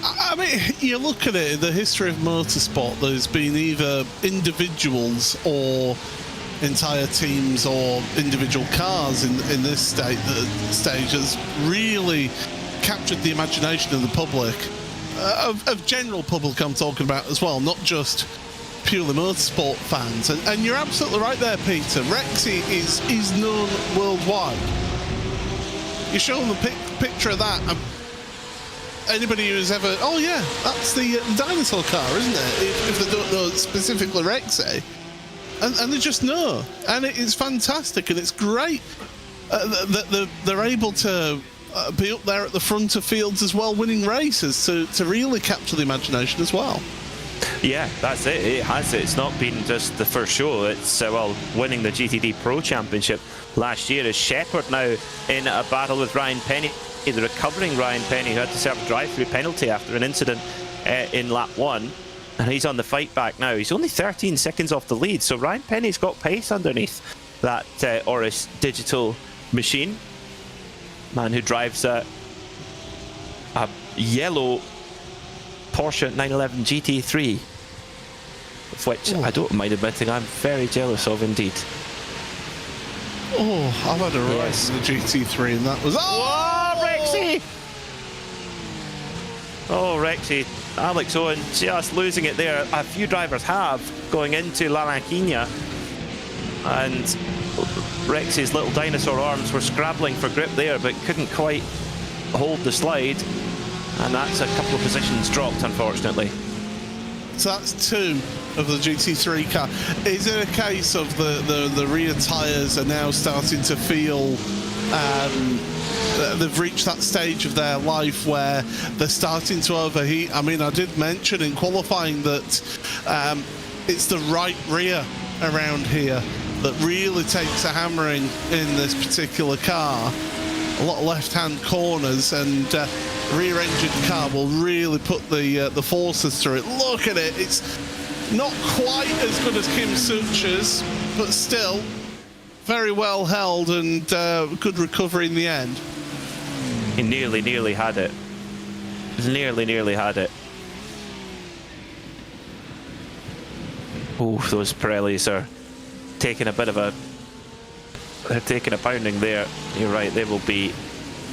I mean, you look at it, the history of motorsport, there's been either individuals or entire teams or individual cars in this stage has really captured the imagination of the public, of general public I'm talking about as well, not just purely motorsport fans. And you're absolutely right there, Peter. Rexy is known worldwide. you show them a picture of that, and anybody who's ever, oh yeah, that's the dinosaur car, isn't it? If they don't know specifically Rexy, and they just know, and it's fantastic, and it's great that they're able to be up there at the front of fields as well, winning races to really capture the imagination as well. Yeah, that's it. It has it. It's not been just the first show. It's winning the GTD Pro Championship last year. Is Shepherd now in a battle with Ryan Penny, the recovering Ryan Penny, who had to serve a drive-through penalty after an incident in lap 1, and he's on the fight back now. He's only 13 seconds off the lead, so Ryan Penny's got pace underneath that Oris digital machine. Man who drives a yellow Porsche 911 GT3, of which I don't mind admitting I'm very jealous of indeed. Oh, I've had a race in the GT3 and that was... Oh, Rexy! Oh, Rexy. Alex Owen just losing it there. A few drivers have going into La Lanquina, and Rexy's little dinosaur arms were scrabbling for grip there, but couldn't quite hold the slide, and that's a couple of positions dropped, unfortunately. So that's 2 of the GT3 car. Is it a case of the rear tyres are now starting to feel they've reached that stage of their life where they're starting to overheat? I mean, I did mention in qualifying that it's the right rear around here that really takes a hammering in this particular car. A lot of left-hand corners, and rear-engined car will really put the forces through it. Look at it. It's not quite as good as Kim Sucha's, but still very well held, and good recovery in the end. He nearly had it. Nearly had it. Oh, those Pirellis are taking a bit of a... They're taking a pounding there. You're right, they will be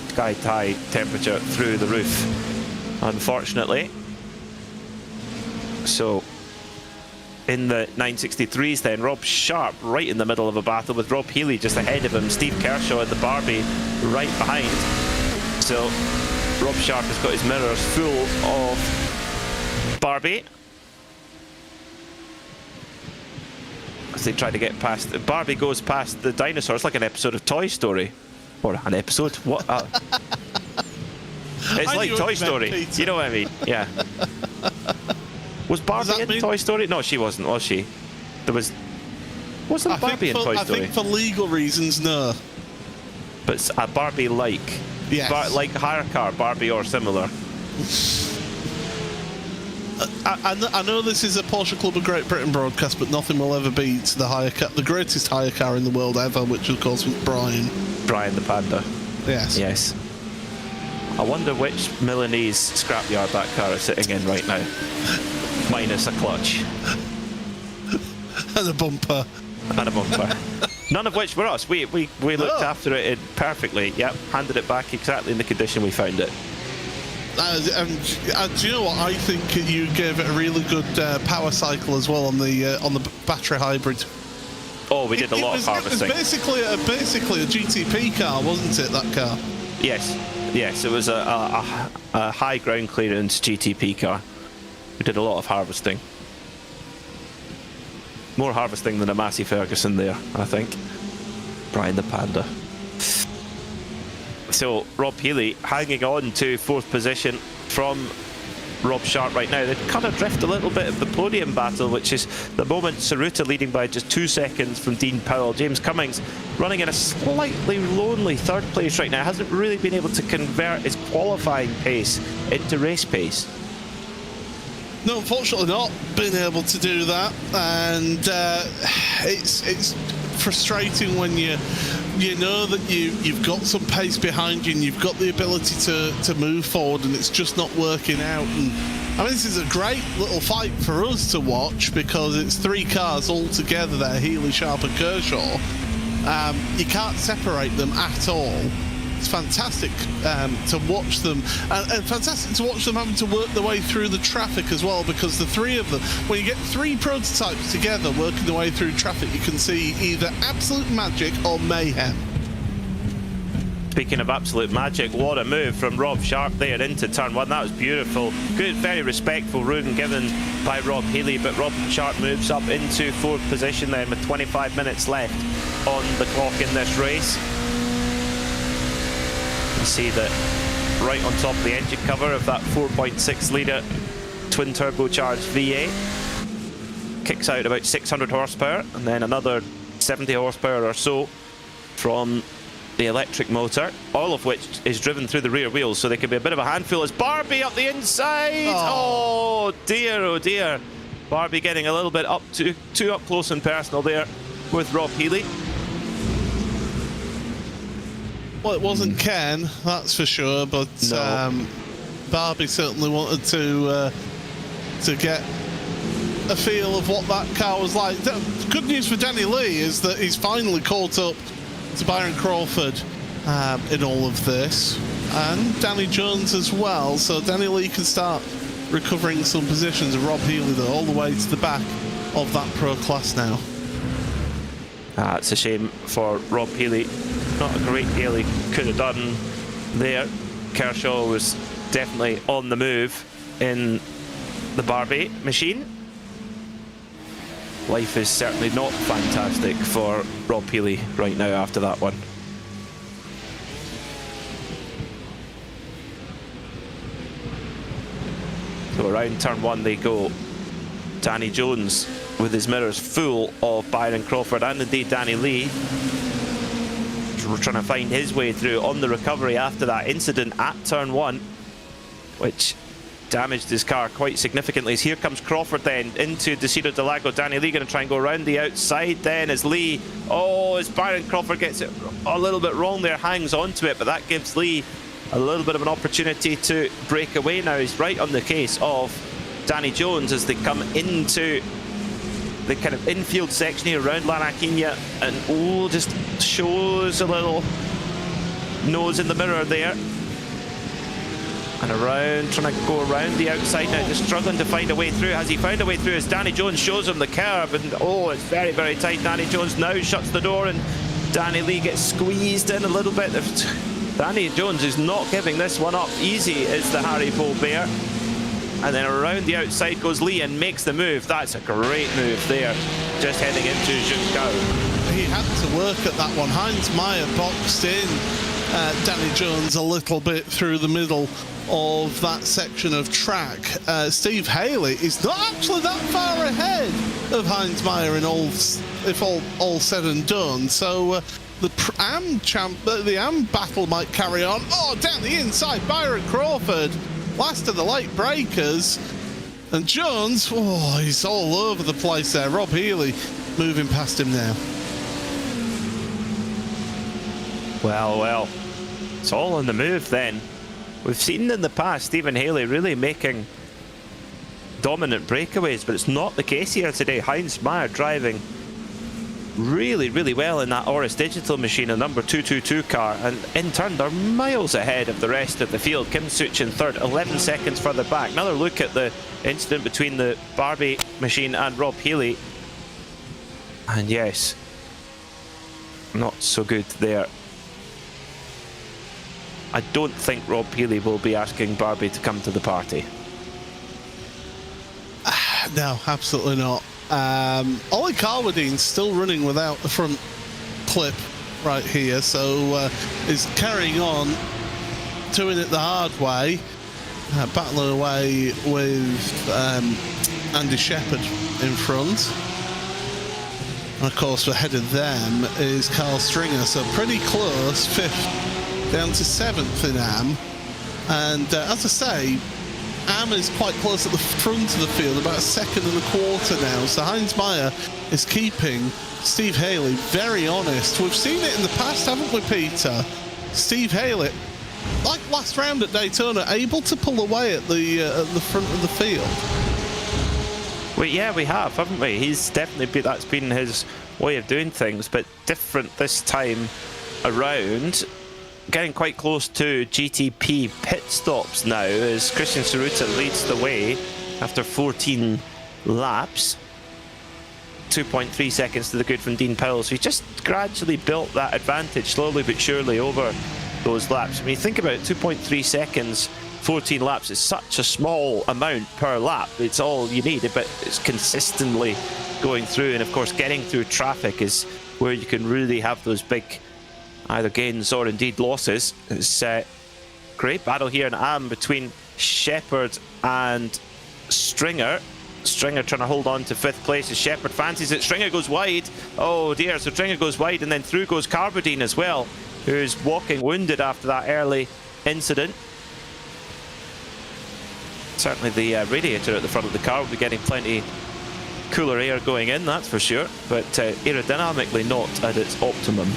sky-high temperature through the roof, unfortunately. So, in the 963s then, Rob Sharp right in the middle of a battle with Rob Healy just ahead of him. Steve Kershaw in the Barbie right behind. So, Rob Sharp has got his mirrors full of Barbie. As they try to get past, Barbie goes past the dinosaurs like an episode of Toy Story. Or an episode? What? It's like Toy Story. Peter. You know what I mean? Yeah. Was Barbie in Toy Story? No, she wasn't, was she? There was... Wasn't Barbie in Toy Story? I think for legal reasons, no. But it's a Barbie-like. Yes. Like hire car, Barbie or similar. I know this is a Porsche Club of Great Britain broadcast, but nothing will ever beat the greatest hire car in the world ever, which of course was Brian the Panda. Yes. Yes. I wonder which Milanese scrapyard that car is sitting in right now. Minus a clutch. And a bumper. And a bumper. None of which were us. We looked after it perfectly. Yep, handed it back exactly in the condition we found it. And do you know what? I think you gave it a really good power cycle as well on the battery hybrid. Oh, we did a lot of harvesting. It was basically a GTP car, wasn't it? That car. Yes. It was a high ground clearance GTP car. We did a lot of harvesting. More harvesting than a Massey Ferguson there, I think. Brian the Panda. So Rob Healy hanging on to 4th position from Rob Sharp right now. They kind of drift a little bit of the podium battle, which is the moment Saruta leading by just 2 seconds from Dean Powell. James Cummings running in a slightly lonely 3rd place right now. Hasn't really been able to convert his qualifying pace into race pace. No, unfortunately not been able to do that, and it's frustrating when you know that you've got some pace behind you and you've got the ability to move forward, and it's just not working out. And I mean, this is a great little fight for us to watch because it's 3 cars all together there, Healy, Sharp and Kershaw. You can't separate them at all. It's fantastic to watch them, and fantastic to watch them having to work their way through the traffic as well, because the 3 of them, when you get 3 prototypes together working their way through traffic, you can see either absolute magic or mayhem. Speaking of absolute magic, what a move from Rob Sharp there into turn one. That was beautiful. Good, very respectful run given by Rob Healy, but Rob Sharp moves up into fourth position then with 25 minutes left on the clock in this race. You see that right on top of the engine cover of that 4.6 litre twin turbocharged V8. Kicks out about 600 horsepower and then another 70 horsepower or so from the electric motor, all of which is driven through the rear wheels, so they can be a bit of a handful as Barbie up the inside. Oh dear, oh dear. Barbie getting a little bit too up close and personal there with Rob Healy. Well, it wasn't Ken, that's for sure, but no. Barbie certainly wanted to get a feel of what that car was like. The good news for Danny Lee is that he's finally caught up to Byron Crawford in all of this, and Danny Jones as well, so Danny Lee can start recovering some positions, and Rob Healy though all the way to the back of that pro class now. It's a shame for Rob Healy. Not a great deal he could have done there. Kershaw was definitely on the move in the Barbie machine. Life is certainly not fantastic for Rob Healy right now after that one. So around turn one they go. Danny Jones with his mirrors full of Byron Crawford and indeed Danny Lee. Trying to find his way through on the recovery after that incident at turn one, which damaged his car quite significantly. Here comes Crawford then into Desiro del Lago. Danny Lee going to try and go around the outside then as Lee, as Byron Crawford gets it a little bit wrong there, hangs onto it, but that gives Lee a little bit of an opportunity to break away now. He's right on the case of Danny Jones as they come into the kind of infield section here around Lanaquinha, and just shows a little nose in the mirror there. And around, trying to go around the outside now, just struggling to find a way through. Has he found a way through as Danny Jones shows him the curb? And it's very, very tight. Danny Jones now shuts the door and Danny Lee gets squeezed in a little bit. Danny Jones is not giving this one up easy, is the Harry Pole Bear. And then around the outside goes Lee and makes the move. That's a great move there, just heading into Juncao. He had to work at that one. Heinz Meyer boxed in Danny Jones a little bit through the middle of that section of track. Steve Haley is not actually that far ahead of Heinz Meyer in if all said and done. So the AM battle might carry on. Down the inside, Byron Crawford, last of the late breakers, and Jones, he's all over the place there. Rob Healy moving past him now. Well, it's all on the move then. We've seen in the past Stephen Haley really making dominant breakaways, but it's not the case here today. Heinz Meyer driving really, really well in that Oris Digital machine, a number 222 car, and in turn they're miles ahead of the rest of the field. Kim Such in third, 11 seconds further back. Another look at the incident between the Barbie machine and Rob Healy, and yes, not so good there. I don't think Rob Healy will be asking Barbie to come to the party. No, absolutely not. Ollie Carwadine's still running without the front clip right here, so is carrying on, doing it the hard way, battling away with Andy Shepherd in front. And of course, ahead of them is Carl Stringer, so pretty close, fifth down to seventh in AM. And as I say, AM is quite close at the front of the field, about a second and a quarter now. So Heinz Meyer is keeping Steve Haley very honest. We've seen it in the past, haven't we, Peter? Steve Haley, like last round at Daytona, able to pull away at the front of the field. Well, yeah, we have, haven't we? He's definitely that's been his way of doing things, but different this time around. Getting quite close to GTP pit stops now as Christian Saruta leads the way after 14 laps. 2.3 seconds to the good from Dean Powell. So he just gradually built that advantage slowly but surely over those laps. I mean, think about it, 2.3 seconds, 14 laps is such a small amount per lap. It's all you need, but it's consistently going through, and of course getting through traffic is where you can really have those big either gains or indeed losses. It's a great battle here in Am between Shepherd and Stringer. Stringer trying to hold on to 5th place as Shepherd fancies it. Stringer goes wide. Oh dear, so Stringer goes wide, and then through goes Carbadine as well, who's walking wounded after that early incident. Certainly the radiator at the front of the car will be getting plenty cooler air going in, that's for sure, but aerodynamically not at its optimum.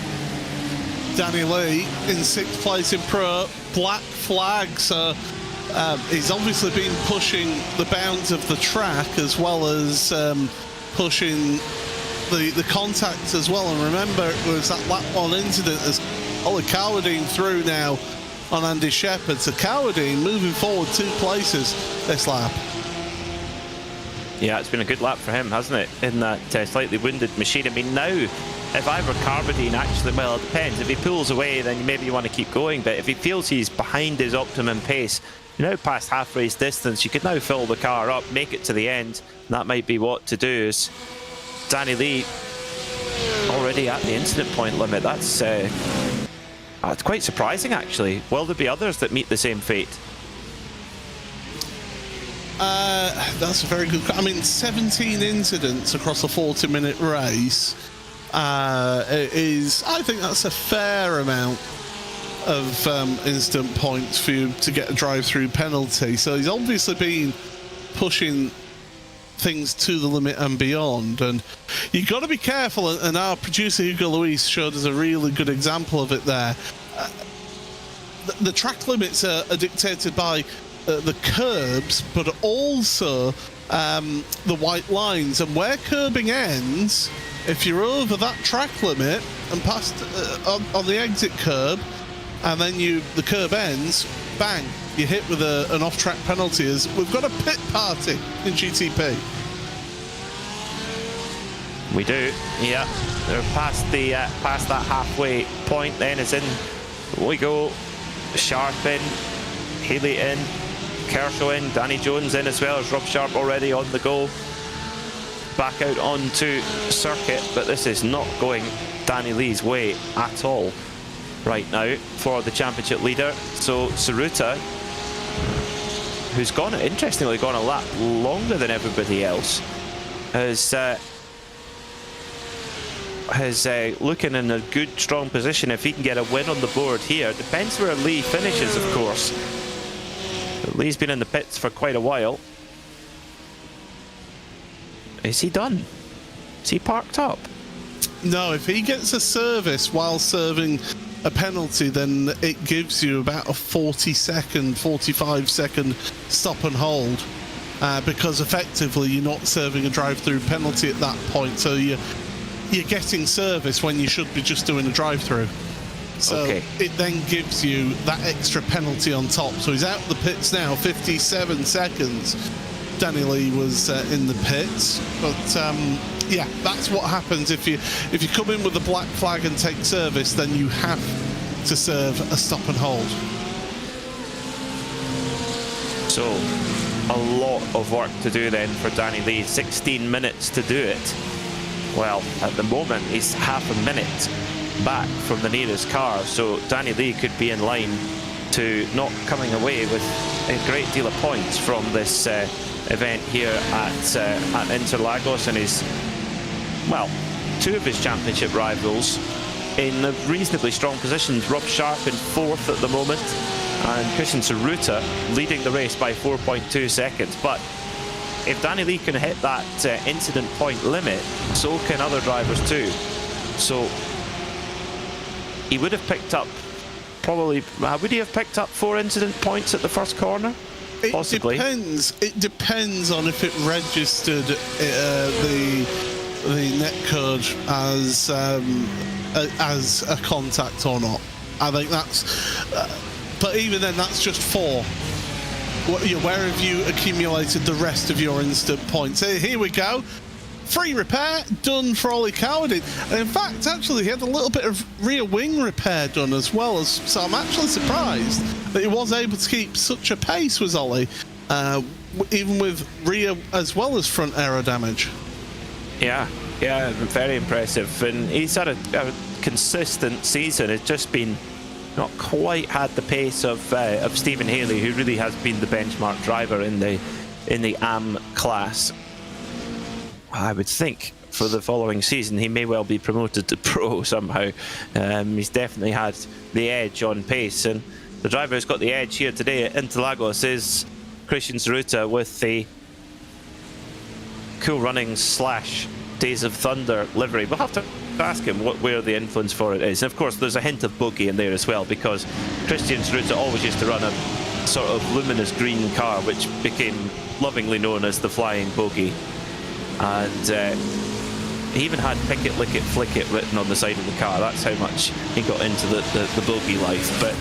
Danny Lee in 6th place in Pro, black flag, so he's obviously been pushing the bounds of the track as well as pushing the contacts as well. And remember, it was that lap 1 incident as Ollie Cowardine through now on Andy Shepherd. So Cowardine moving forward 2 places this lap. Yeah, it's been a good lap for him, hasn't it, in that slightly wounded machine. I mean, now, if I were Carbadine, actually, well, it depends. If he pulls away, then maybe you want to keep going, but if he feels he's behind his optimum pace, you're now past half race distance, you could now fill the car up, make it to the end, and that might be what to do. Is Danny Lee already at the incident point limit? That's quite surprising, actually. Will there be others that meet the same fate? That's a very good... I mean, 17 incidents across a 40-minute race is... I think that's a fair amount of instant points for you to get a drive-through penalty. So he's obviously been pushing things to the limit and beyond, and you've got to be careful, and our producer Hugo Luis showed us a really good example of it there. The track limits are dictated by the curbs, but also the white lines, and where curbing ends, if you're over that track limit and past on the exit curb, and then the curb ends, bang, you're hit with an off-track penalty. As we've got a pit party in GTP. We do, yeah. They're past that halfway point. Then it's in. We go. Sharp in, Haley in, Kershaw in, Danny Jones in as well as Rob Sharp already on the go. Back out onto circuit, but this is not going Danny Lee's way at all right now for the championship leader. So Saruta, who's interestingly gone a lap longer than everybody else, is looking in a good, strong position if he can get a win on the board here. Depends where Lee finishes, of course. But Lee's been in the pits for quite a while. Is he done? Is he parked up? No, if he gets a service while serving a penalty, then it gives you about a 45 second stop and hold, because effectively you're not serving a drive-through penalty at that point, so you're getting service when you should be just doing a drive-through. So okay. It then gives you that extra penalty on top. So he's out of the pits now, 57 seconds. Danny Lee was in the pits, but yeah, that's what happens if you come in with a black flag and take service, then you have to serve a stop and hold. So a lot of work to do then for Danny Lee. 16 minutes to do it. Well, at the moment he's half a minute back from the nearest car, so Danny Lee could be in line to not coming away with a great deal of points from this event here at Interlagos, and his, well, 2 of his championship rivals in reasonably strong positions. Rob Sharp in 4th at the moment, and Christian Saruta leading the race by 4.2 seconds. But if Danny Lee can hit that incident point limit, so can other drivers too. So he would have picked up probably, would he have picked up 4 incident points at the first corner? Possibly. It depends on if it registered the net code as a contact or not. I think that's, but even then, that's just 4. Where have you accumulated the rest of your instant points? Here we go. free repair done for Ollie Cowarding. And in fact, actually, he had a little bit of rear wing repair done as well. So I'm actually surprised that he was able to keep such a pace with Ollie, even with rear as well as front aero damage. Yeah, very impressive. And he's had a consistent season. It's just been not quite had the pace of Stephen Haley, who really has been the benchmark driver in the AM class. I would think for the following season he may well be promoted to pro somehow. He's definitely had the edge on pace, and the driver who's got the edge here today at Interlagos is Christian Zeruta with the Cool Runnings / Days of Thunder livery. We'll have to ask him where the influence for it is. And of course there's a hint of bogey in there as well, because Christian Zeruta always used to run a sort of luminous green car which became lovingly known as the Flying Bogey. And he even had Pick It, Lick It, Flick It written on the side of the car. That's how much he got into the bogey life. But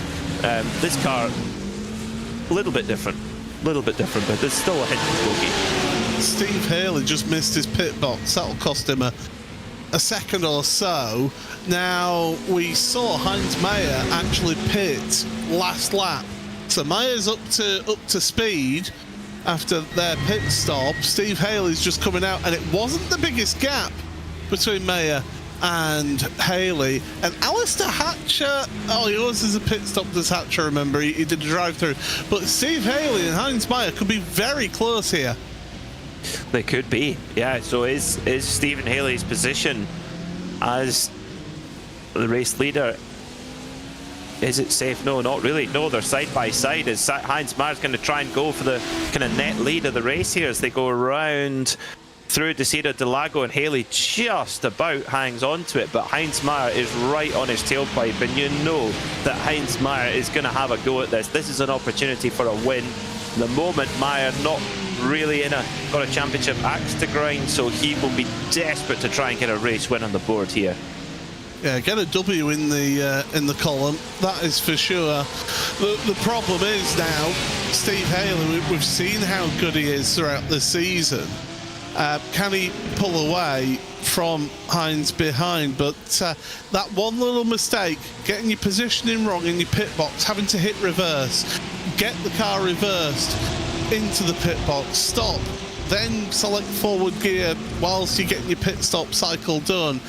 this car, a little bit different, but there's still a hint of bogey. Steve Haley just missed his pit box. That'll cost him a second or so. Now, we saw Heinz Meyer actually pit last lap. So Meyer's up to speed after their pit stop. Steve Haley's just coming out, and it wasn't the biggest gap between Meyer and Haley. And Alistair Hatcher, yours is a pit stop, does Hatcher, remember? He did a drive-through. But Steve Haley and Heinz Meyer could be very close here. They could be, yeah. So is Stephen Haley's position as the race leader, is it safe? No, not really. No, they're side by side. As Heinz Meyer's going to try and go for the kind of net lead of the race here as they go around through Desira de Lago, and Haley just about hangs on to it, but Heinz Meyer is right on his tailpipe, and you know that Heinz Meyer is going to have a go at this. This is an opportunity for a win. The moment Meyer not really got a championship axe to grind, so he will be desperate to try and get a race win on the board here. Yeah, get a W in the column, that is for sure. The problem is now, Steve Haley, we've seen how good he is throughout the season. Can he pull away from Heinz behind? But that one little mistake, getting your positioning wrong in your pit box, having to hit reverse, get the car reversed into the pit box, stop, then select forward gear whilst you're getting your pit stop cycle done.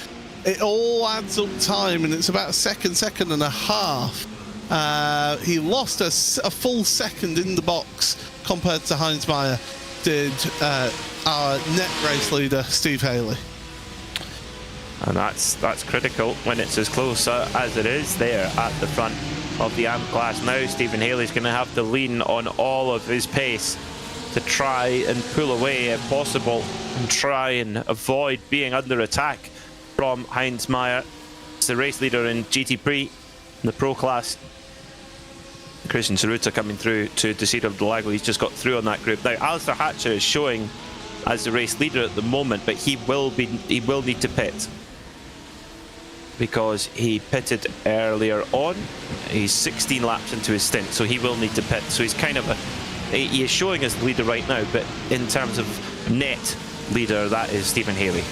It all adds up time, and it's about a second and a half. He lost a full second in the box compared to Heinz Meyer did our net race leader, Steve Haley. And that's critical when it's as close as it is there at the front of the AM class. Now Stephen Haley's going to have to lean on all of his pace to try and pull away if possible, and try and avoid being under attack from Heinz Meyer. It's the race leader in GT Prix, in the pro class. Christian Zeruta coming through to Desira de Lago. He's just got through on that group. Now Alistair Hatcher is showing as the race leader at the moment, but he will need to pit because he pitted earlier on. He's 16 laps into his stint, so he will need to pit. So he's kind of he is showing as the leader right now, but in terms of net leader, that is Stephen Haley.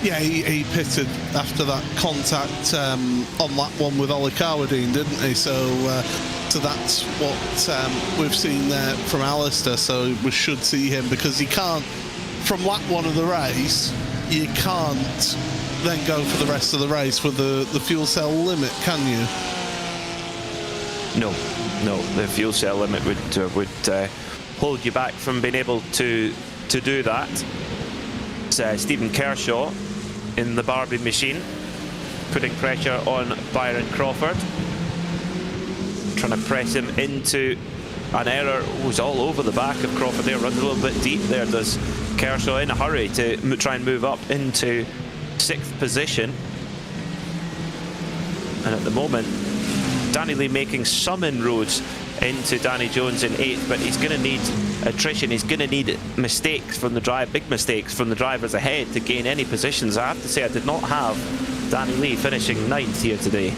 Yeah, he pitted after that contact on lap one with Ollie Cowarding, didn't he? So that's what we've seen there from Alistair. So we should see him, because he can't, from lap one of the race, you can't then go for the rest of the race with the fuel cell limit, can you? No, the fuel cell limit would hold you back from being able to do that. It's Stephen Kershaw in the Barbie machine, putting pressure on Byron Crawford, trying to press him into an error. Was all over the back of Crawford there, runs a little bit deep there, does Kershaw, in a hurry to try and move up into 6th position. And at the moment, Danny Lee making some inroads into Danny Jones in 8th, but he's going to need attrition. He's going to need mistakes from the big mistakes from the drivers ahead to gain any positions. I have to say, I did not have Danny Lee finishing 9th here today.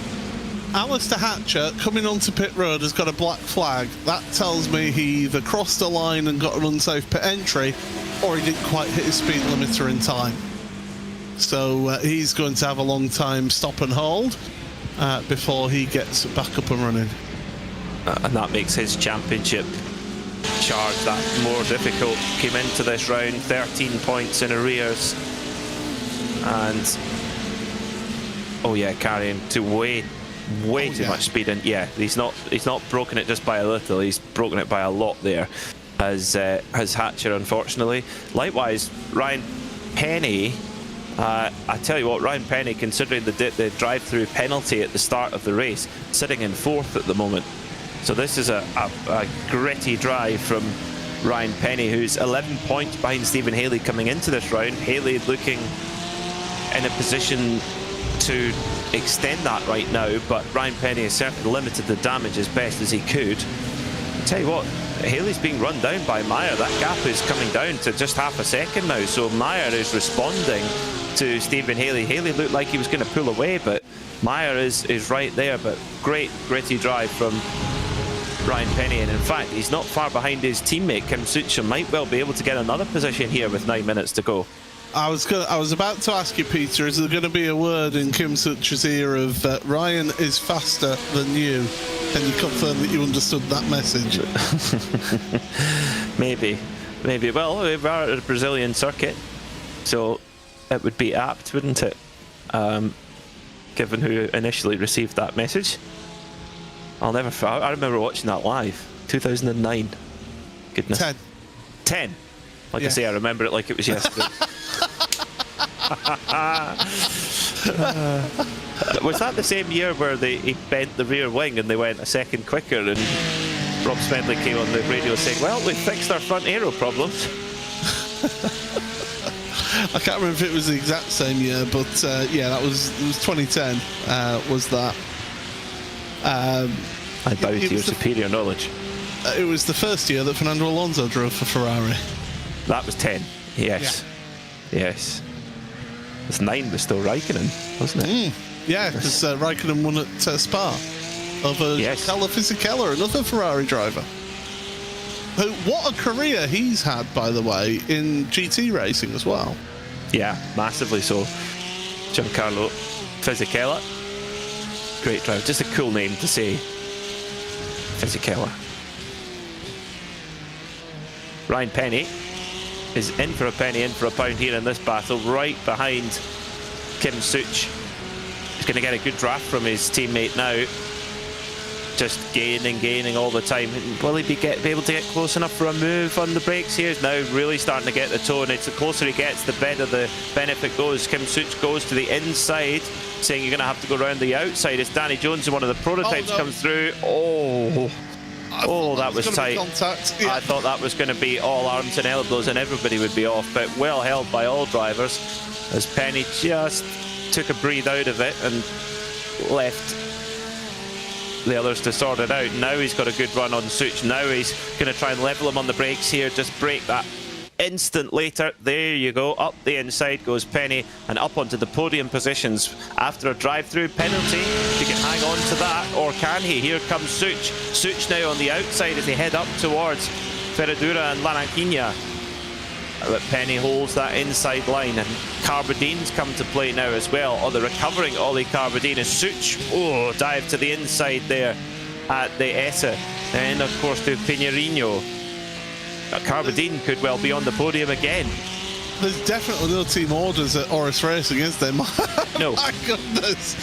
Alistair Hatcher coming onto pit road has got a black flag. That tells me he either crossed the line and got an unsafe pit entry, or he didn't quite hit his speed limiter in time. So he's going to have a long time stop and hold before he gets back up and running. And that makes his championship charge that more difficult. Came into this round 13 points in arrears, and oh yeah, carrying to way too much speed. And yeah, he's not broken it just by a little, he's broken it by a lot there, as Hatcher, unfortunately. Likewise, Ryan Penny, I tell you what, Ryan Penny, considering the drive-through penalty at the start of the race, sitting in 4th at the moment. So this is a gritty drive from Ryan Penny, who's 11 points behind Stephen Haley coming into this round. Haley looking in a position to extend that right now, but Ryan Penny has certainly limited the damage as best as he could. I'll tell you what, Haley's being run down by Meyer. That gap is coming down to just half a second now, so Meyer is responding to Stephen Haley. Haley looked like he was going to pull away, but Meyer is right there. But great gritty drive from Ryan Penny, and in fact he's not far behind his teammate Kim Sucha. Might well be able to get another position here with 9 minutes to go. I was about to ask you, Peter, is there going to be a word in Kim Sucha's ear of Ryan is faster than you? Can you confirm that you understood that message? Maybe. Well, we are at a Brazilian circuit, so it would be apt, wouldn't it? Given who initially received that message. I remember watching that live, 2009. Goodness. 10. Like I say, I remember it like it was yesterday. Was that the same year where he bent the rear wing and they went a second quicker, and Rob Smedley came on the radio saying, well, we fixed our front aero problems? I can't remember if it was the exact same year, but yeah, it was 2010 was that. I bow to your superior knowledge. It was the first year that Fernando Alonso drove for Ferrari. That was 10, yes. Yeah. Yes. It's 9 was still Raikkonen, wasn't it? Yeah, because Raikkonen won at Spa over Carlo Fisichella, another Ferrari driver. Who, what a career he's had, by the way, in GT racing as well. Yeah, massively so. Giancarlo Fisichella. Great driver, just a cool name to say. Fisichella. Ryan Penny is in for a penny, in for a pound here in this battle, right behind Kim Such. He's going to get a good draft from his teammate now. Just gaining all the time. Will he be able to get close enough for a move on the brakes here? He's now really starting to get the tone. It's the closer he gets, the better the benefit goes. Kim Such goes to the inside, saying you're going to have to go around the outside. It's Danny Jones and one of the prototypes comes through. Oh, that was tight. Yeah. I thought that was going to be all arms and elbows and everybody would be off, but well held by all drivers as Penny just took a breathe out of it and left the others to sort it out. Now he's got a good run on Such. Now he's going to try and level him on the brakes here, just break that instant later. There you go, up the inside goes Penny and up onto the podium positions after a drive-through penalty. He can hang on to that, or can he? Here comes Such. Such now on the outside as they head up towards Ferradura and Lananquinha. But Penny holds that inside line, and Carbadine's come to play now as well. Oh, the recovering Ollie Carbadine is Such. Oh, dive to the inside there at the ESA. And of course to Pinheirino. Carbadine could well be on the podium again. There's definitely no team orders at Oris Racing, is there? No. My goodness.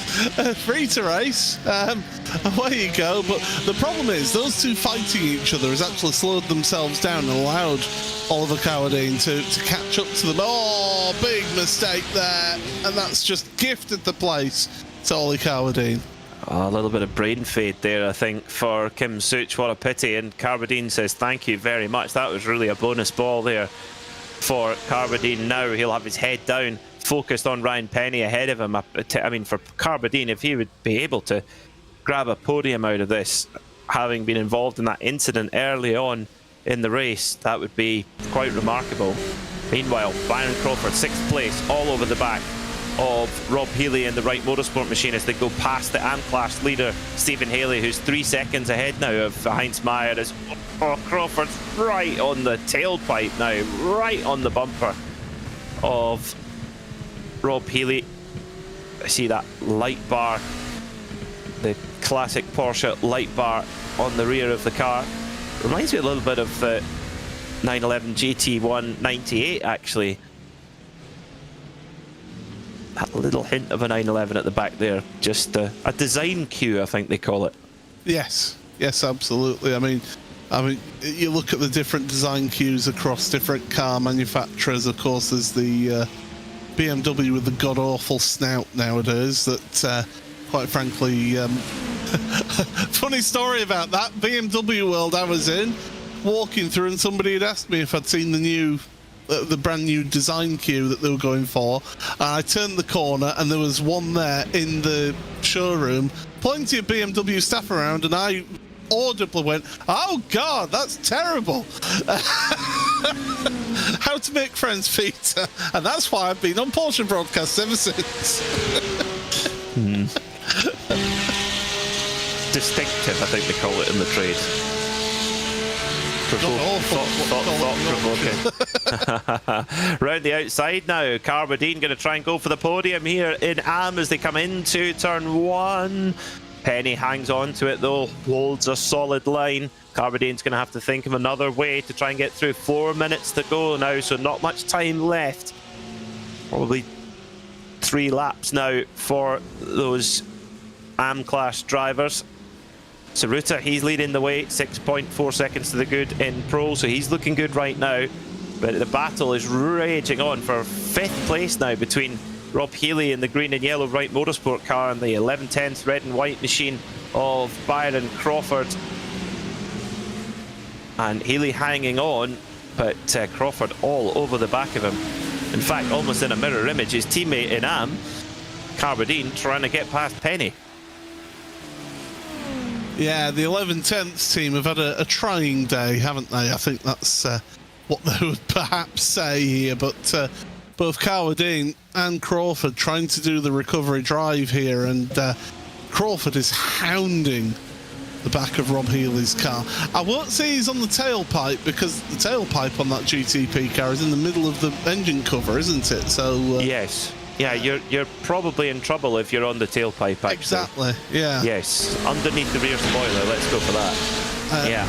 Free to race. Away you go. But the problem is, those two fighting each other has actually slowed themselves down and allowed Oliver Carbadine to catch up to them. Oh, big mistake there. And that's just gifted the place to Ollie Carbadine. Oh, a little bit of brain fade there, I think, for Kim Such. What a pity. And Carbadine says thank you very much. That was really a bonus ball there for Carbadine. Now he'll have his head down, focused on Ryan Penny ahead of him. I mean, for Carbadine, if he would be able to grab a podium out of this, having been involved in that incident early on in the race, that would be quite remarkable. Meanwhile, Byron Crawford, 6th place, all over the back. of Rob Healy and the Wright Motorsport machine as they go past the M-Class leader, Stephen Haley, who's 3 seconds ahead now of Heinz Meyer. As Crawford's right on the tailpipe now, right on the bumper of Rob Healy. I see that light bar, the classic Porsche light bar on the rear of the car. Reminds me a little bit of the 911 GT1 98 actually. That little hint of a 911 at the back there. Just a design cue, I think they call it. Yes, yes, absolutely. I mean, you look at the different design cues across different car manufacturers. Of course, there's the BMW with the god-awful snout nowadays that, quite frankly, funny story about that. BMW world I was in, walking through, and somebody had asked me if I'd seen the brand new design cue that they were going for. I turned the corner and there was one there in the showroom, plenty of BMW staff around, and I audibly went, "Oh God, that's terrible." How to make friends, Peter, and that's why I've been on Porsche broadcasts ever since. Distinctive, I think they call it in the trade. Thought-provoking. Round the outside now, Carbadine going to try and go for the podium here in Am as they come into turn 1. Penny hangs on to it though, holds a solid line. Carbadine's going to have to think of another way to try and get through. 4 minutes to go now, so not much time left. Probably 3 laps now for those AM-class drivers. Saruta, he's leading the way, 6.4 seconds to the good in Pro, so he's looking good right now. But the battle is raging on for 5th place now between Rob Healy in the green and yellow Wright Motorsport car and the 1110th red and white machine of Byron Crawford. And Healy hanging on, but Crawford all over the back of him. In fact, almost in a mirror image, his teammate in Am, Carbadine, trying to get past Penny. Yeah, the 11/10 team have had a trying day, haven't they? I think that's what they would perhaps say here. But both Carbadine and Crawford trying to do the recovery drive here, and Crawford is hounding the back of Rob Healy's car. I won't say he's on the tailpipe, because the tailpipe on that GTP car is in the middle of the engine cover, isn't it? So yes. Yeah, you're probably in trouble if you're on the tailpipe, actually. Exactly, yeah. Yes, underneath the rear spoiler, let's go for that. Yeah.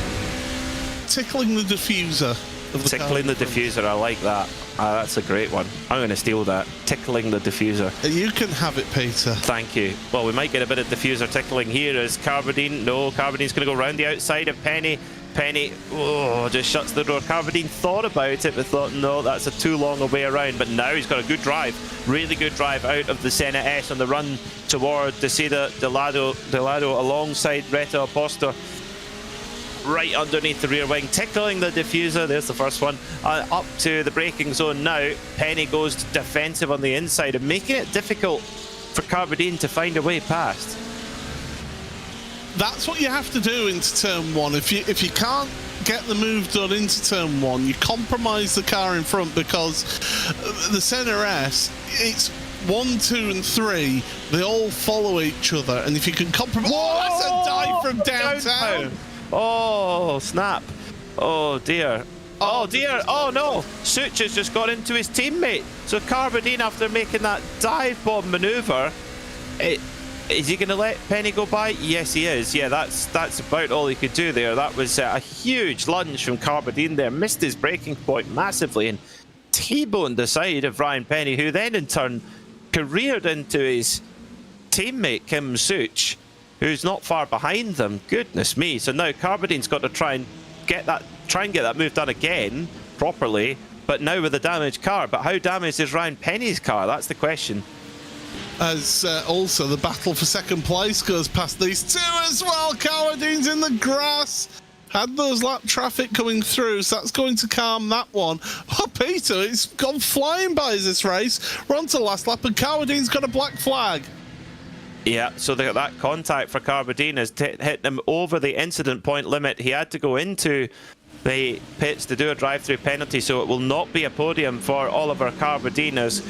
Tickling the diffuser of the car. Tickling the diffuser, I like that. That's a great one. I'm going to steal that. Tickling the diffuser. You can have it, Peter. Thank you. Well, we might get a bit of diffuser tickling here as Carbadine. No, Carbadine's going to go round the outside of Penny. Penny, oh, just shuts the door. Carbadine thought about it, but thought, no, that's a too long a way around. But now he's got a good drive, really good drive out of the Senna S on the run toward Desida Delado alongside Reta Aposto. Right underneath the rear wing, tickling the diffuser. There's the first one. Up to the braking zone now. Penny goes defensive on the inside and making it difficult for Carbadine to find a way past. That's what you have to do into turn 1. If you can't get the move done into turn 1, you compromise the car in front, because the Senna S, it's 1, 2 and 3, they all follow each other, and if you can compromise... Whoa, that's a dive from downtown! Oh, snap. Oh, dear. Oh, dear. Oh, no. Such has just got into his teammate. So Carbadine, after making that dive bomb manoeuvre, is he going to let Penny go by? Yes, he is. Yeah, that's about all he could do there. That was a huge lunge from Carbadine there. Missed his braking point massively and T-boned the side of Ryan Penny, who then in turn careered into his teammate Kim Such, who's not far behind them. Goodness me. So now Carbadine's got to try and get that move done again properly, but now with a damaged car. But how damaged is Ryan Penny's car? That's the question. As also the battle for second place goes past these two as well. Carbadine's in the grass. Had those lap traffic coming through, so that's going to calm that one. Oh, Peter, it's gone flying by this race. We're on to the last lap, and Carbadine's got a black flag. Yeah, so that contact for Carbadine has hit him over the incident point limit. He had to go into the pits to do a drive-through penalty, so it will not be a podium for Oliver Carbadine as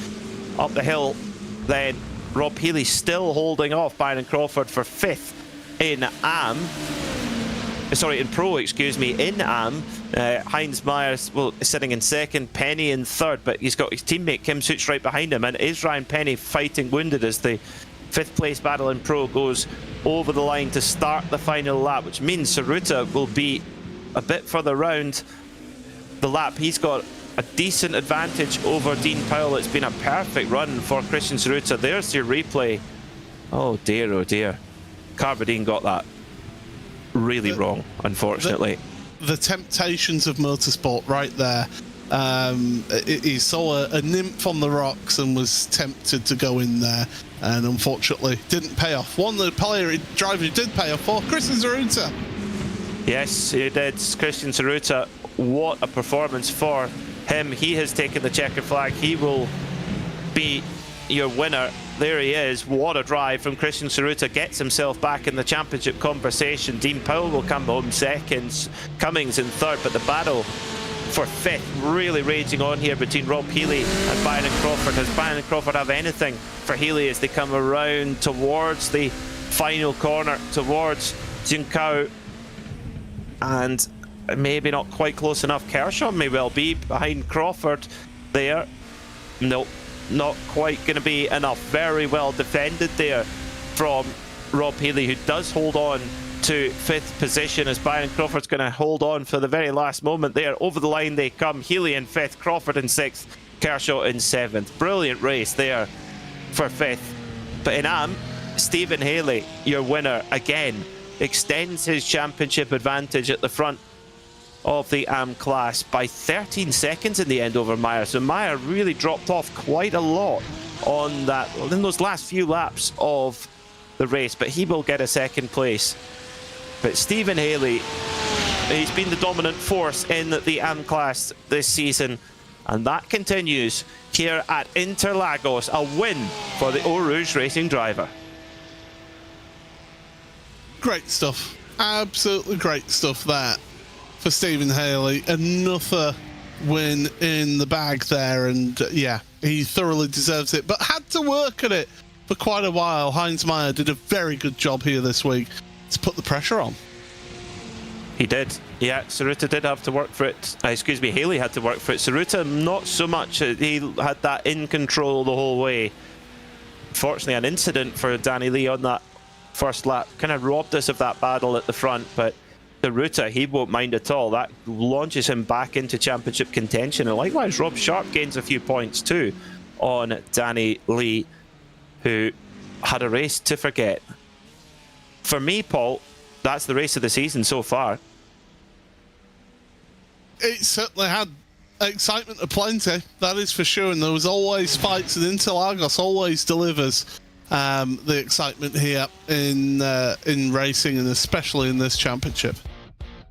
up the hill then Rob Healy still holding off Byron Crawford for 5th in AM. Sorry, in Pro, excuse me, in AM. Heinz Myers, well, sitting in 2nd, Penny in 3rd, but he's got his teammate Kim Such right behind him. And is Ryan Penny fighting wounded as the 5th place battle in Pro goes over the line to start the final lap, which means Tsuruta will be a bit further round the lap. He's got a decent advantage over Dean Powell. It's been a perfect run for Christian Tsuruta. There's your replay. Oh dear, oh dear. Carbadine got that really wrong, unfortunately. The temptations of motorsport right there. He saw a nymph on the rocks and was tempted to go in there, and unfortunately didn't pay off. One the driver who did pay off for, Christian Tsuruta. Yes, he did. Christian Tsuruta, what a performance for him. He has taken the checkered flag. He will be your winner. There he is. What a drive from Christian Tsuruta. Gets himself back in the championship conversation. Dean Powell will come home 2nd. Cummings in 3rd, but the battle for 5th really raging on here between Rob Healy and Byron Crawford. Does Byron Crawford have anything for Healy as they come around towards the final corner, towards Jinkao? And maybe not quite close enough. Kershaw may well be behind Crawford there. Nope, not quite going to be enough. Very well defended there from Rob Healy, who does hold on to 5th position as Byron Crawford's going to hold on for the very last moment there. Over the line they come. Healy in 5th, Crawford in 6th, Kershaw in 7th. Brilliant race there for 5th. But in AM, Stephen Haley, your winner again, extends his championship advantage at the front of the AM class by 13 seconds in the end over Meyer. So Meyer really dropped off quite a lot on that, in those last few laps of the race, but he will get a 2nd place. But Stephen Haley, he's been the dominant force in the AM class this season, and that continues here at Interlagos. A win for the Eau Rouge Racing driver. Great stuff. Absolutely great stuff there for Stephen Haley. Another win in the bag there, and yeah, he thoroughly deserves it, but had to work at it for quite a while. Heinz Meyer did a very good job here this week to put the pressure on. He did. Yeah, Tsuruta did have to work for it. Excuse me, Haley had to work for it. Tsuruta, not so much. He had that in control the whole way. Unfortunately, an incident for Danny Lee on that first lap kind of robbed us of that battle at the front, but Tsuruta, he won't mind at all. That launches him back into championship contention. And likewise, Rob Sharp gains a few points too on Danny Lee, who had a race to forget. For me, Paul, that's the race of the season so far. It certainly had excitement aplenty, that is for sure, and there was always fights, and Interlagos always delivers the excitement here in racing, and especially in this championship.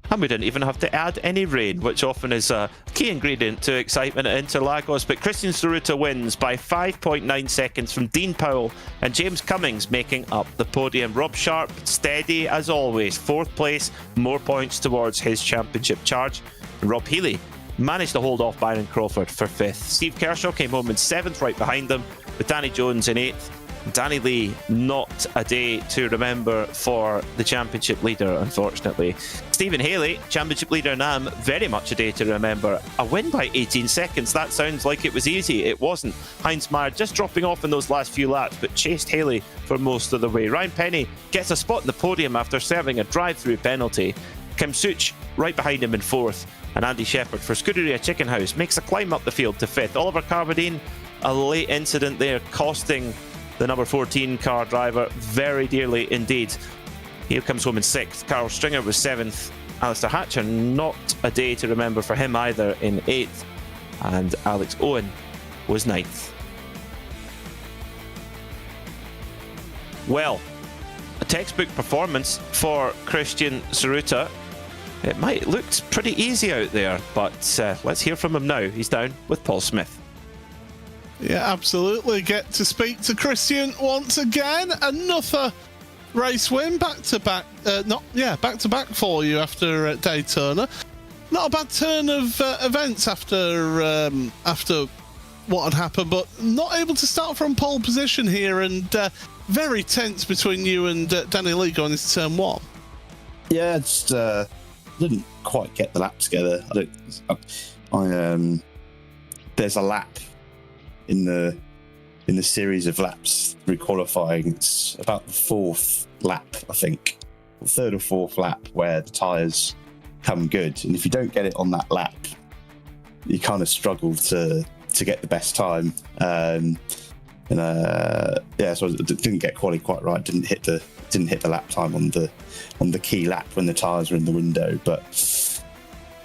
And we didn't even have to add any rain, which often is a key ingredient to excitement at Interlagos. But Christian Tsuruta wins by 5.9 seconds from Dean Powell and James Cummings making up the podium. Rob Sharp, steady as always, 4th place, more points towards his championship charge. And Rob Healy managed to hold off Byron Crawford for 5th. Steve Kershaw came home in 7th, right behind them, with Danny Jones in 8th. Danny Lee, not a day to remember for the championship leader, unfortunately. Stephen Haley, championship leader in AM, very much a day to remember. A win by 18 seconds, that sounds like it was easy. It wasn't. Heinz Meyer just dropping off in those last few laps, but chased Haley for most of the way. Ryan Penny gets a spot in the podium after serving a drive-through penalty. Kim Such right behind him in 4th, and Andy Shepherd for Scuderia Chicken House makes a climb up the field to 5th. Oliver Carbadine, a late incident there costing the number 14 car driver very dearly indeed. He comes home in 6th. Carl Stringer was 7th. Alistair Hatcher, not a day to remember for him either, in 8th. And Alex Owen was 9th. Well, a textbook performance for Christian Tsuruta. It might look pretty easy out there, but let's hear from him now. He's down with Paul Smith. Yeah, absolutely. Get to speak to Christian once again. Another race win, back to back for you after Daytona. Not a bad turn of events after what had happened, but not able to start from pole position here, and very tense between you and Danny Lee going into turn 1. Yeah, just didn't quite get the lap together. There's a lap in the series of laps through qualifying. It's about the 4th lap, I think, 3rd or 4th lap, where the tyres come good, and if you don't get it on that lap, you kind of struggle to get the best time. So I didn't get quality quite right. Didn't hit the lap time on the key lap when the tyres were in the window. But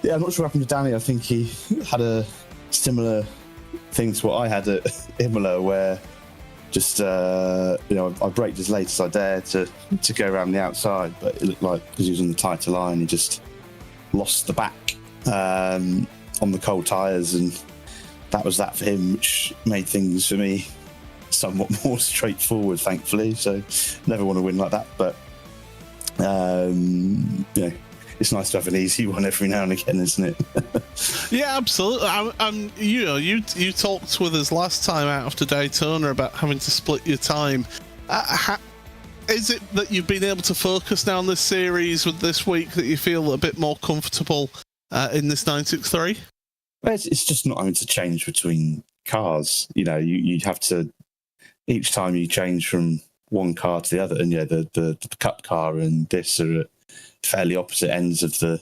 yeah, I'm not sure what happened to Danny. I think he had a similar thing to what I had at Imola, where just I braked as late as I dared to go around the outside, but it looked like because he was on the tighter line, he just lost the back on the cold tyres, and that was that for him, which made things for me somewhat more straightforward, thankfully. So never want to win like that, but it's nice to have an easy one every now and again, isn't it? Yeah, absolutely. You talked with us last time out after Daytona about having to split your time. Is it that you've been able to focus now on this series with this week that you feel a bit more comfortable in this 963? Well, it's just not having to change between cars. You have to, each time you change from one car to the other, and the Cup car and this are at fairly opposite ends of the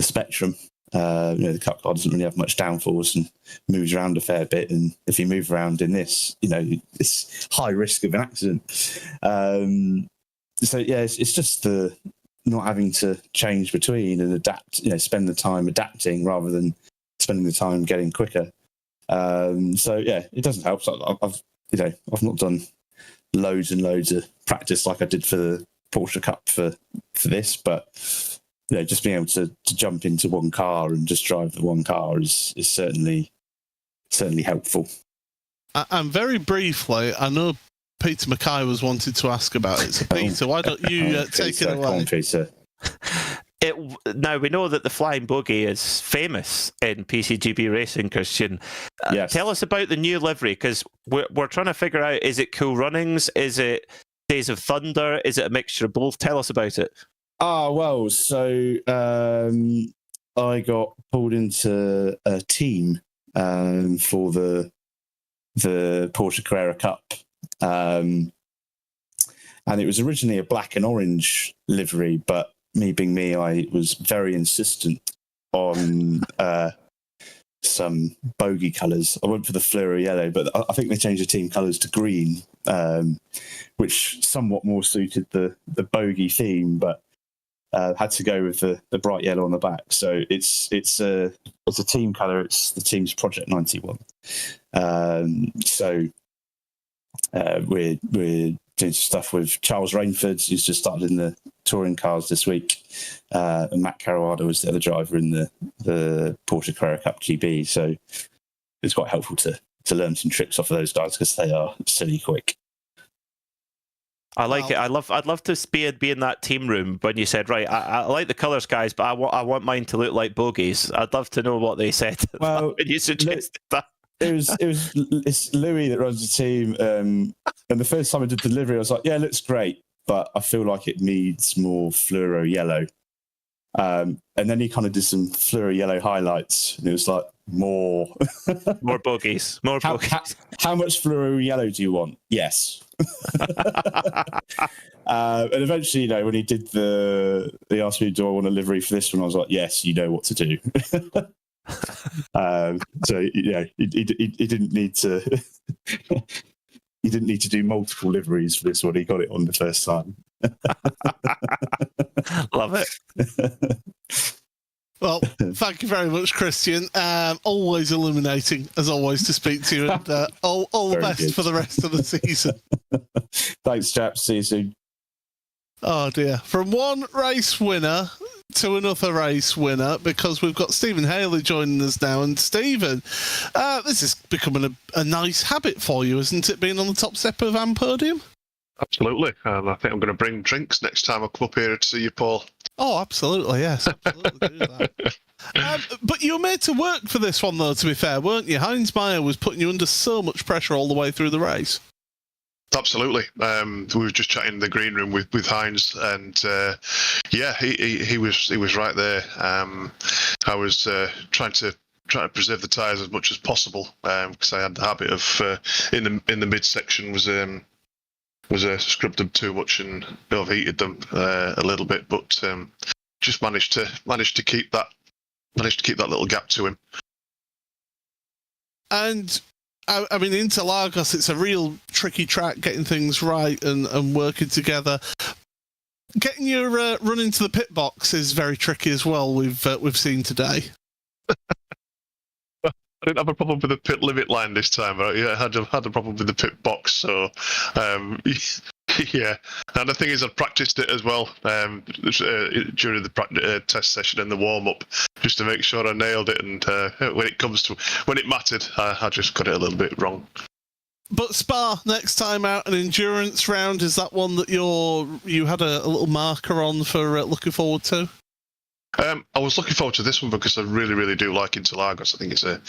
spectrum. The Cup car doesn't really have much downforce and moves around a fair bit, and if you move around in this, it's high risk of an accident. It's just the not having to change between and adapt. Spend the time adapting rather than spending the time getting quicker. It doesn't help. So I've not done loads and loads of practice like I did for the Porsche Cup for this, but just being able to jump into one car and just drive the one car is certainly helpful. And very briefly, I know Peter Mackay was wanted to ask about it. So Peter, why don't you take it away? Come on, Peter. Now, we know that the Flying Bogey is famous in PCGB racing, Christian. Yes. Tell us about the new livery, because we're trying to figure out, is it Cool Runnings? Is it Days of Thunder? Is it a mixture of both? Tell us about it. So I got pulled into a team for the Porsche Carrera Cup. And it was originally a black and orange livery, but me being me, I was very insistent on some bogey colours. I went for the fluoro yellow, but I think they changed the team colours to green, which somewhat more suited the bogey theme, but had to go with the bright yellow on the back. So it's a team colour. It's the team's Project 91. We're doing stuff with Charles Rainford, who's just started in the touring cars this week, and Matt Caruana was the other driver in the Porsche Carrera Cup GB. So it's quite helpful to learn some tricks off of those guys because they are silly quick. I like it. I'd love to be in that team room when you said, right, I like the colours, guys, but I want mine to look like bogies. I'd love to know what they said when you suggested that. It's Louis that runs the team, and the first time I did the delivery, I was like, yeah, it looks great, but I feel like it needs more fluoro yellow. And then he kind of did some fluoro yellow highlights, and it was like, more bogies. How much fluoro yellow do you want? Yes. And eventually, when he did he asked me, do I want a livery for this one? I was like, yes, you know what to do. So yeah, he didn't need to. He didn't need to do multiple liveries for this one. He got it on the first time. Love it. Well, thank you very much, Christian. Always illuminating, as always, to speak to you, and all the best good for the rest of the season. Thanks, chaps. See you soon. Oh dear. From one race winner to another race winner, because we've got Stephen Haley joining us now. And Stephen, this is becoming a nice habit for you, isn't it, being on the top step of Am Podium? Absolutely. I think I'm going to bring drinks next time I come up here to see you, Paul. Oh, absolutely, yes. Absolutely do that. But you were made to work for this one, though, to be fair, weren't you? Heinz Meyer was putting you under so much pressure all the way through the race. Absolutely. We were just chatting in the green room with Heinz, and he was right there. I was trying to preserve the tyres as much as possible because I had the habit of in the midsection was scrubbed them too much and overheated them a little bit, but just managed to keep that little gap to him. And I mean, Interlagos, it's a real tricky track, getting things right and working together. Getting your run into the pit box is very tricky as well. We've seen today. I didn't have a problem with the pit limit line this time, but I had a problem with the pit box. So, yeah. And the thing is, I practiced it as well during the test session and the warm up, just to make sure I nailed it. And when it mattered, I just got it a little bit wrong. But Spa, next time out, an endurance round, is that one that you had a little marker on for looking forward to? I was looking forward to this one because I really, really do like Interlagos. I think it's a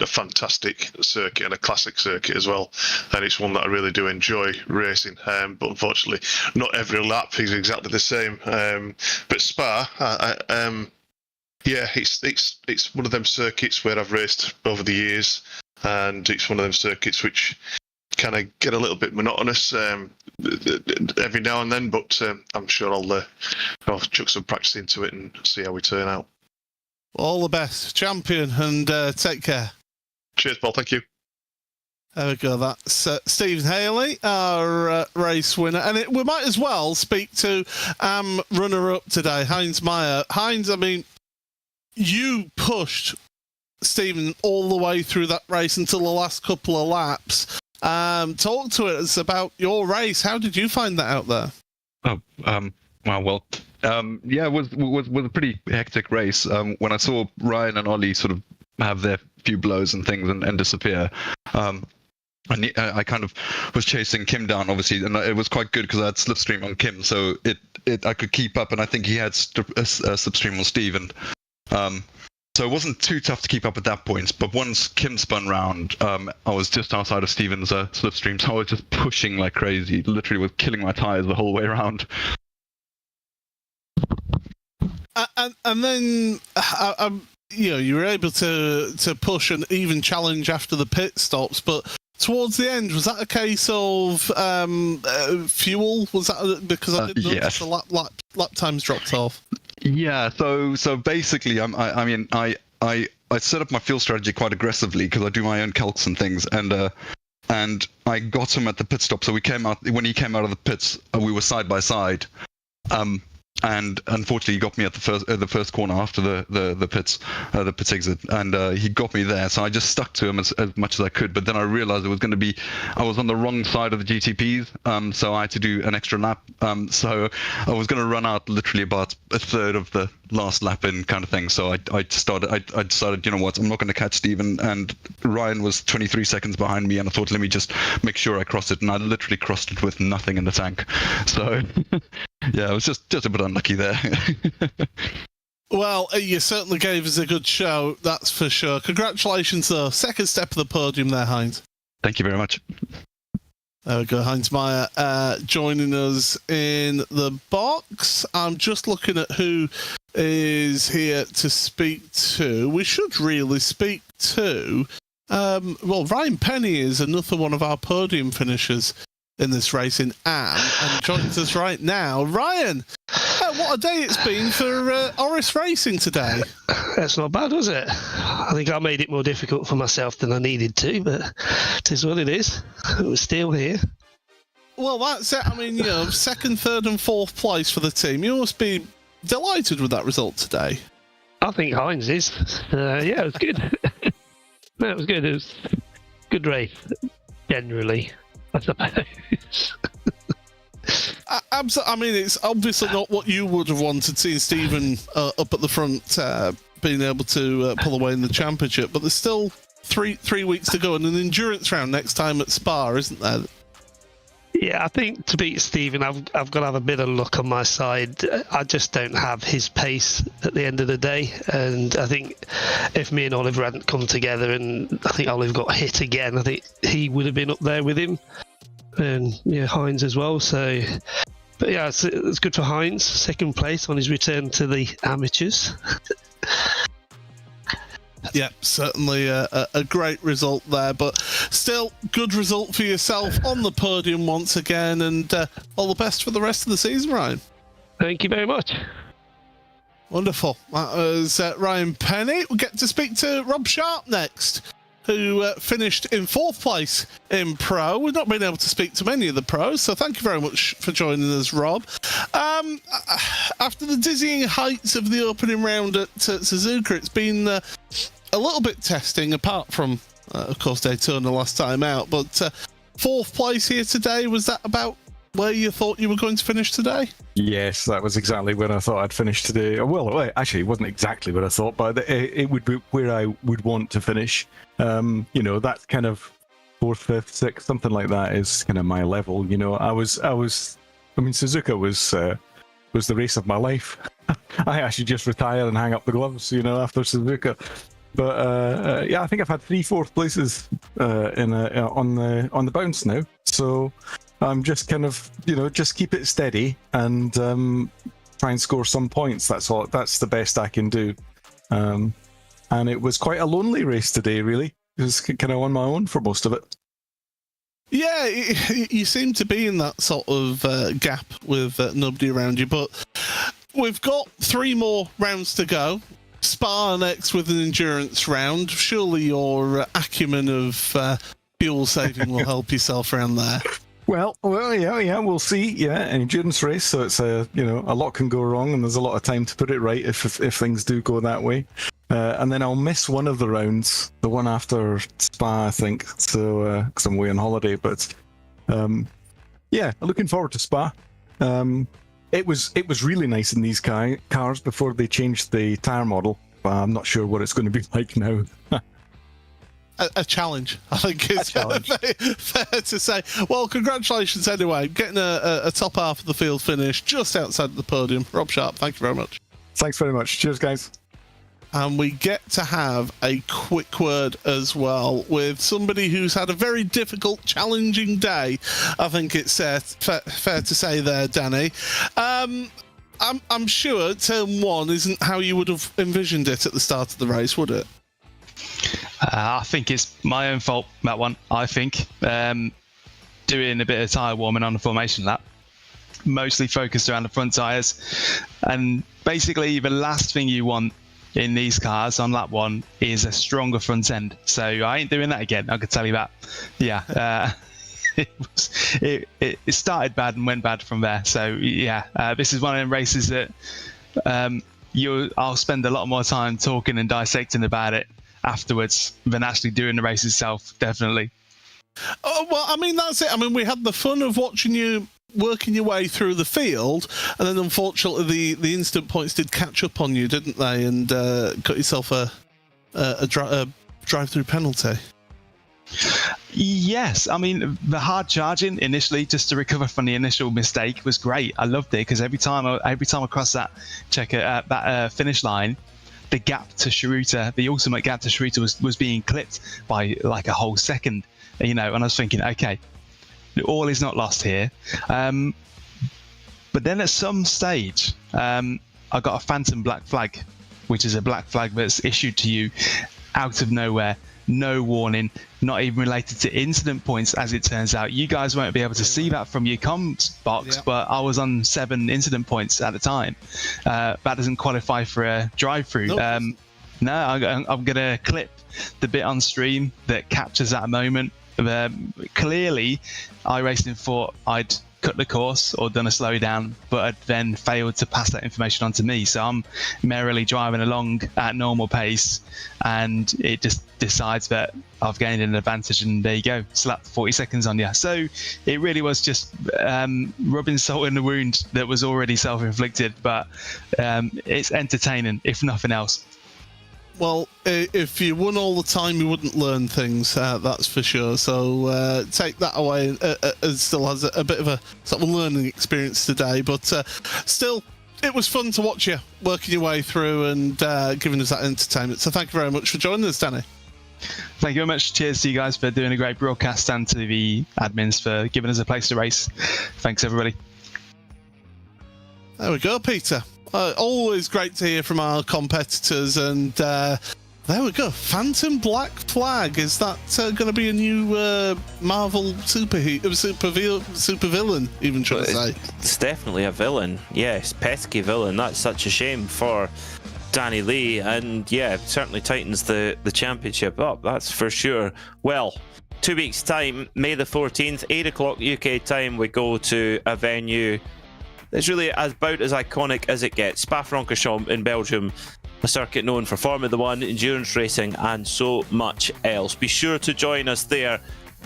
fantastic circuit and a classic circuit as well, and it's one that I really do enjoy racing. But unfortunately, not every lap is exactly the same. But Spa, it's one of them circuits where I've raced over the years, and it's one of them circuits which kind of get a little bit monotonous every now and then, but I'm sure I'll chuck some practice into it and see how we turn out. All the best, champion, and take care. Cheers, Paul. Thank you. There we go. That's Stephen Haley, our race winner. And we might as well speak to runner-up today, Heinz Meyer. Heinz, I mean, you pushed Stephen all the way through that race until the last couple of laps. Talk to us about your race. How did you find that out there? It was a pretty hectic race. When I saw Ryan and Ollie sort of have their few blows and things and disappear, I kind of was chasing Kim down, obviously, and it was quite good because I had slipstream on Kim, so I could keep up, and I think he had slipstream on Steve, and so it wasn't too tough to keep up at that point. But once Kim spun round, I was just outside of Steven's slipstream, so I was just pushing like crazy. Literally was killing my tyres the whole way around. And then, you were able to push and even challenge after the pit stops. But towards the end, was that a case of fuel? Was that because I didn't notice the lap times dropped off? Yeah, so basically, I set up my fuel strategy quite aggressively because I do my own calcs and things, and I got him at the pit stop. So when he came out of the pits, we were side by side, and unfortunately he got me at the first corner after the pit exit, and he got me there. So I just stuck to him as much as I could. But then I realized I was on the wrong side of the GTPs, so I had to do an extra lap. So I was going to run out literally about a third of the last lap in, kind of thing. So I decided, you know what, I'm not going to catch Steven, and Ryan was 23 seconds behind me, and I thought, let me just make sure I cross it, and I literally crossed it with nothing in the tank. So yeah, I was just a bit unlucky there. Well, you certainly gave us a good show, that's for sure. Congratulations, though. Second step of the podium there, Heinz. Thank you very much. There we go, Heinz Meyer joining us in the box. I'm just looking at who is here to speak to. We should really speak to... Ryan Penny is another one of our podium finishers in this race in AM, and joins us right now. Ryan, what a day it's been for Oris Racing today. That's not bad, was it? I think I made it more difficult for myself than I needed to, but it is what it is. We're still here. Well, that's it. I mean, second, third and fourth place for the team. You must be delighted with that result today. I think Heinz is. It was good. No, it was good. It was a good race, generally, I suppose. I mean, it's obviously not what you would have wanted, seeing Stephen up at the front, being able to pull away in the championship. But there's still three weeks to go, and an endurance round next time at Spa, isn't there? Yeah, I think to beat Stephen, I've got to have a bit of luck on my side. I just don't have his pace at the end of the day, and I think if me and Oliver hadn't come together, and I think Oliver got hit again, I think he would have been up there with him, and yeah, Heinz as well. So, but yeah, it's good for Heinz, second place on his return to the amateurs. Yeah, certainly a great result there, but still good result for yourself on the podium once again, and all the best for the rest of the season, Ryan. Thank you very much. Wonderful. That was Ryan Penny. We'll get to speak to Rob Sharp next, who finished in 4th place in Pro. We've not been able to speak to many of the pros, so thank you very much for joining us, Rob. After the dizzying heights of the opening round at Suzuka, it's been a little bit testing, apart from, of course, Daytona last time out. But 4th place here today, was that about where you thought you were going to finish today? Yes, that was exactly where I thought I'd finish today. Well, actually, it wasn't exactly what I thought, but it would be where I would want to finish. You know, that's kind of 4th, 5th, 6th, something like that is kind of my level. You know, I mean, Suzuka was the race of my life. I actually just retire and hang up the gloves, you know, after Suzuka. But yeah, I think I've had 3 4th places on the bounce now. So I'm just kind of, you know, just keep it steady and try and score some points. That's all. That's the best I can do. And it was quite a lonely race today, really. It was kind of on my own for most of it. Yeah, you seem to be in that sort of gap with nobody around you, but we've got 3 more rounds to go. Spa next with an endurance round. Surely your acumen of fuel saving will help yourself around there. Well, yeah, we'll see. Yeah, an endurance race, so it's a lot can go wrong, and there's a lot of time to put it right if things do go that way. And then I'll miss one of the rounds, the one after Spa, I think, so because I'm away on holiday. But yeah, looking forward to Spa. It was really nice in these cars before they changed the tyre model. I'm not sure what it's going to be like now. A challenge, I think is fair to say. Well, congratulations anyway. Getting a top half of the field finish just outside the podium. Rob Sharp, thank you very much. Thanks very much. Cheers, guys. And we get to have a quick word as well with somebody who's had a very difficult, challenging day. I think it's fair to say there, Danny. I'm sure turn 1 isn't how you would have envisioned it at the start of the race, would it? I think it's my own fault, that one. I think doing a bit of tyre warming on the formation lap, mostly focused around the front tyres, and basically the last thing you want in these cars on lap 1 is a stronger front end. So I ain't doing that again, I could tell you that. Yeah, it started bad and went bad from there. So yeah, this is one of them races that I'll spend a lot more time talking and dissecting about it afterwards than actually doing the race itself, definitely. Oh, well, I mean, that's it. I mean, we had the fun of watching you working your way through the field, and then unfortunately the instant points did catch up on you, didn't they? And got yourself a drive-through penalty. Yes, I mean, the hard charging initially just to recover from the initial mistake was great. I loved it because every time I crossed that finish line, the gap to Schumacher, the ultimate gap to Schumacher was being clipped by like a whole second, you know, and I was thinking, okay, all is not lost here. But then at some stage, I got a phantom black flag, which is a black flag that's issued to you out of nowhere, no warning, not even related to incident points, as it turns out. You guys won't be able to see that from your comms box, but I was on 7 incident points at the time. That doesn't qualify for a drive-through. Nope. No, I'm going to clip the bit on stream that captures that moment. Clearly, iRacing thought I'd cut the course or done a slowdown, but had then failed to pass that information on to me. So I'm merrily driving along at normal pace, and it just decides that I've gained an advantage, and there you go, slap 40 seconds on you. So it really was just rubbing salt in the wound that was already self-inflicted, but it's entertaining, if nothing else. Well, if you won all the time, you wouldn't learn things, that's for sure. So take that away. It still has a bit of a sort of learning experience today, but still, it was fun to watch you working your way through and giving us that entertainment. So thank you very much for joining us, Danny. Thank you very much. Cheers to you guys for doing a great broadcast, and to the admins for giving us a place to race. Thanks, everybody. There we go, Peter. Always great to hear from our competitors, and there we go. Phantom Black Flag. Is that going to be a new Marvel super villain? Even trying to say. It's definitely a villain. Yes, pesky villain. That's such a shame for Danny Lee, and yeah, certainly tightens the championship up. That's for sure. Well, 2 weeks time, May the 14th, 8 o'clock UK time, we go to a venue that's really about as iconic as it gets. Spa-Francorchamps in Belgium, a circuit known for Formula 1, endurance racing, and so much else. Be sure to join us there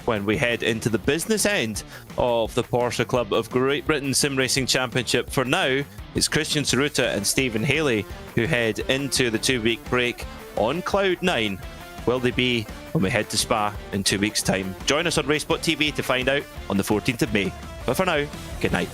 when we head into the business end of the Porsche Club of Great Britain Sim Racing Championship. For now, it's Christian Saruta and Stephen Haley who head into the 2-week break on Cloud 9. Will they be when we head to Spa in 2 weeks' time? Join us on RaceSpotTV to find out on the 14th of May. But for now, good night.